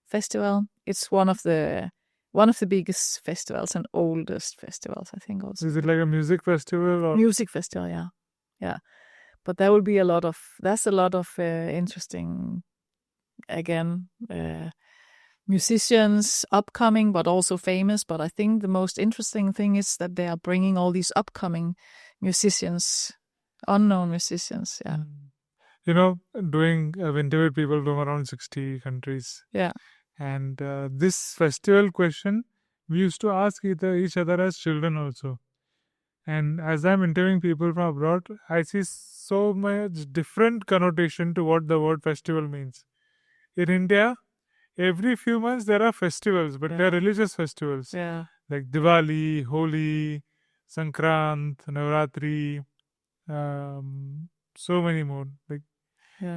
Festival. It's one of the biggest festivals and oldest festivals, I think. Also, is it like a music festival or music festival? Yeah. But there will be a lot of interesting, again, musicians upcoming, but also famous. But I think the most interesting thing is that they are bringing all these upcoming musicians, unknown musicians. Yeah. You know, I've interviewed people from around 60 countries. Yeah. And this festival question, we used to ask each other as children also. And as I'm interviewing people from abroad, I see so much different connotation to what the word festival means. In India, every few months there are festivals, but they're religious festivals. Yeah. Like Diwali, Holi, Sankrant, Navratri, so many more.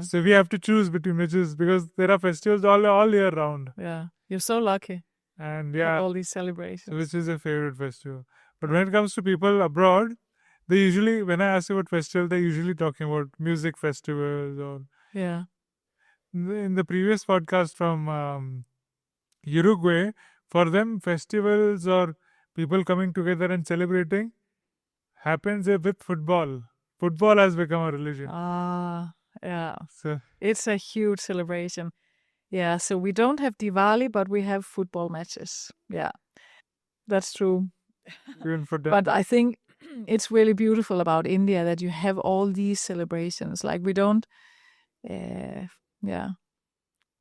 So we have to choose between which because there are festivals all year round. Yeah, you're so lucky. And all these celebrations. Which is a favorite festival. But when it comes to people abroad, they usually, when I ask about festival, they're usually talking about music festivals or. Yeah. In the previous podcast from Uruguay, for them, festivals or people coming together and celebrating happens with football. Football has become a religion. Yeah. So it's a huge celebration. Yeah, so we don't have Diwali, but we have football matches. Yeah, that's true. Even for but I think it's really beautiful about India that you have all these celebrations. Like we don't,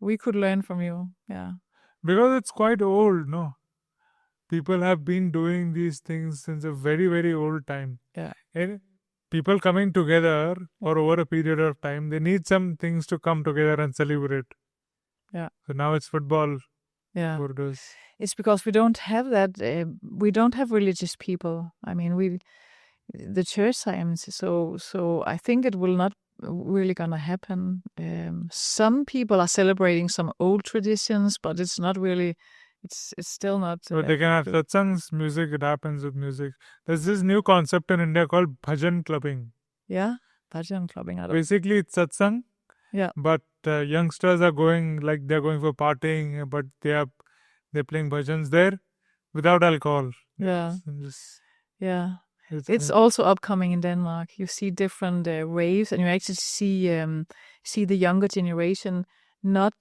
we could learn from you. Yeah. Because it's quite old, no? People have been doing these things since a very, very old time. Yeah. And people coming together or over a period of time, they need some things to come together and celebrate. Yeah. So now it's football. Yeah. Borders. It's because we don't have that. We don't have religious people. I mean, the church science. So I think it will not really gonna happen. Some people are celebrating some old traditions, but it's not really. It's still not. So they can have satsangs, music. It happens with music. There's this new concept in India called bhajan clubbing. Yeah, bhajan clubbing. Basically, it's satsang. Yeah. But youngsters are going they're going for partying, but they're playing bhajans there without alcohol. Yeah. It's also upcoming in Denmark. You see different waves, and you actually see the younger generation not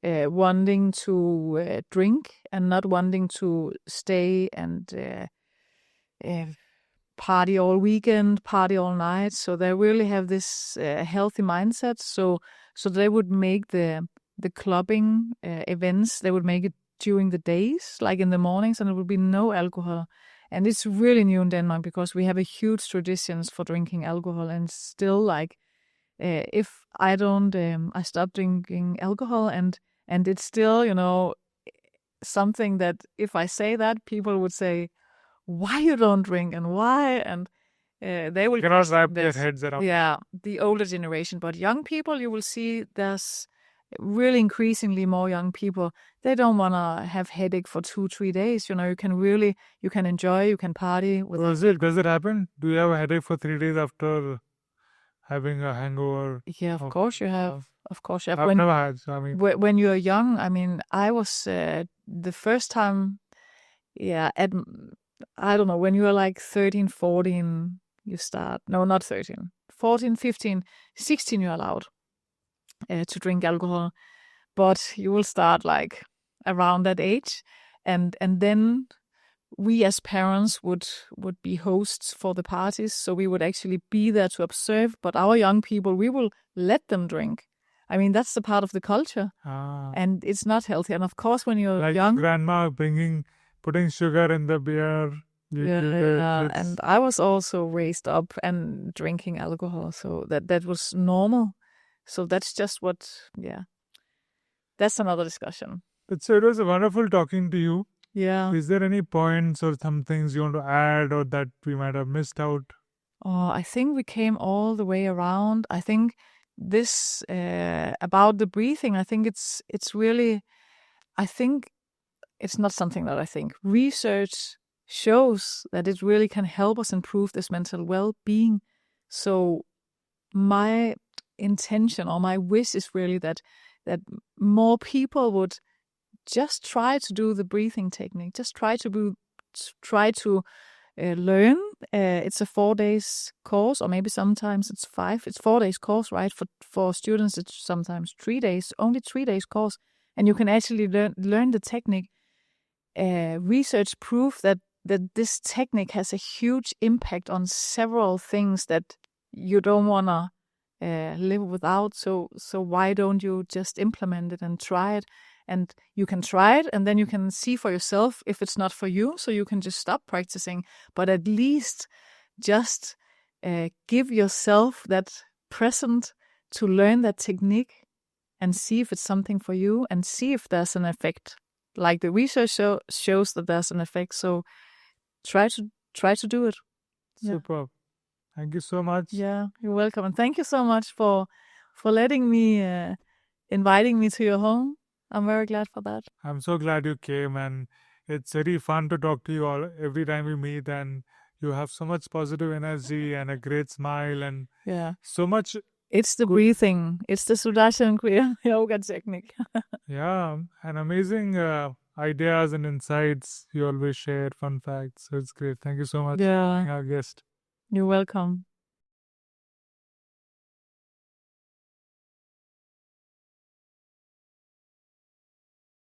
wanting to drink and not wanting to stay and party all weekend, party all night. So they really have this healthy mindset. So they would make the clubbing events, they would make it during the days, like in the mornings, and it would be no alcohol. And it's really new in Denmark because we have a huge traditions for drinking alcohol, and still like if I don't, I stop drinking alcohol, and it's still, something that if I say that, people would say, why you don't drink and why? And they will cannot wrap their heads around. Yeah, the older generation. But young people, you will see there's really increasingly more young people, they don't want to have headache for 2-3 days. You can enjoy, you can party with. Does it happen? Do you have a headache for 3 days after having a hangover? Yeah, of course you have. Of course you have. I've never had. So when you're young, I was the first time, I don't know, when you are like 13, 14, you start, no, not 13, 14, 15, 16, you're allowed to drink alcohol, but you will start like around that age. And then we as parents would be hosts for the parties. So we would actually be there to observe, but our young people, we will let them drink. That's the part of the culture, and it's not healthy. And of course, when you're like young, grandma putting sugar in the beer. And I was also raised up and drinking alcohol, so that was normal. So that's just that's another discussion. So it was wonderful talking to you. Yeah. Is there any points or some things you want to add or that we might have missed out? Oh, I think we came all the way around. I think this about the breathing, I think it's really, I think it's not something that I think. Research shows that it really can help us improve this mental well-being. So my intention or my wish is really that more people would just try to do the breathing technique. Just try to learn. It's a 4 days course, or maybe sometimes it's 5. It's 4 days course, right? For students, it's sometimes 3 days. Only 3 days course, and you can actually learn the technique. Research proof that this technique has a huge impact on several things that you don't want to live without. So why don't you just implement it and try it? And you can try it, and then you can see for yourself if it's not for you, so you can just stop practicing. But at least just give yourself that present to learn that technique and see if it's something for you and see if there's an effect. Like the research shows that there's an effect, so try to do it. Superb. Thank you so much. Yeah, you're welcome, and thank you so much for letting me, inviting me to your home. I'm very glad for that. I'm so glad you came, and it's very fun to talk to you all every time we meet, and you have so much positive energy and a great smile and so much. It's the breathing. It's the Sudarshan Kriya yoga technique. Yeah, and amazing ideas and insights you always share, fun facts. So it's great. Thank you so much for being our guest. You're welcome.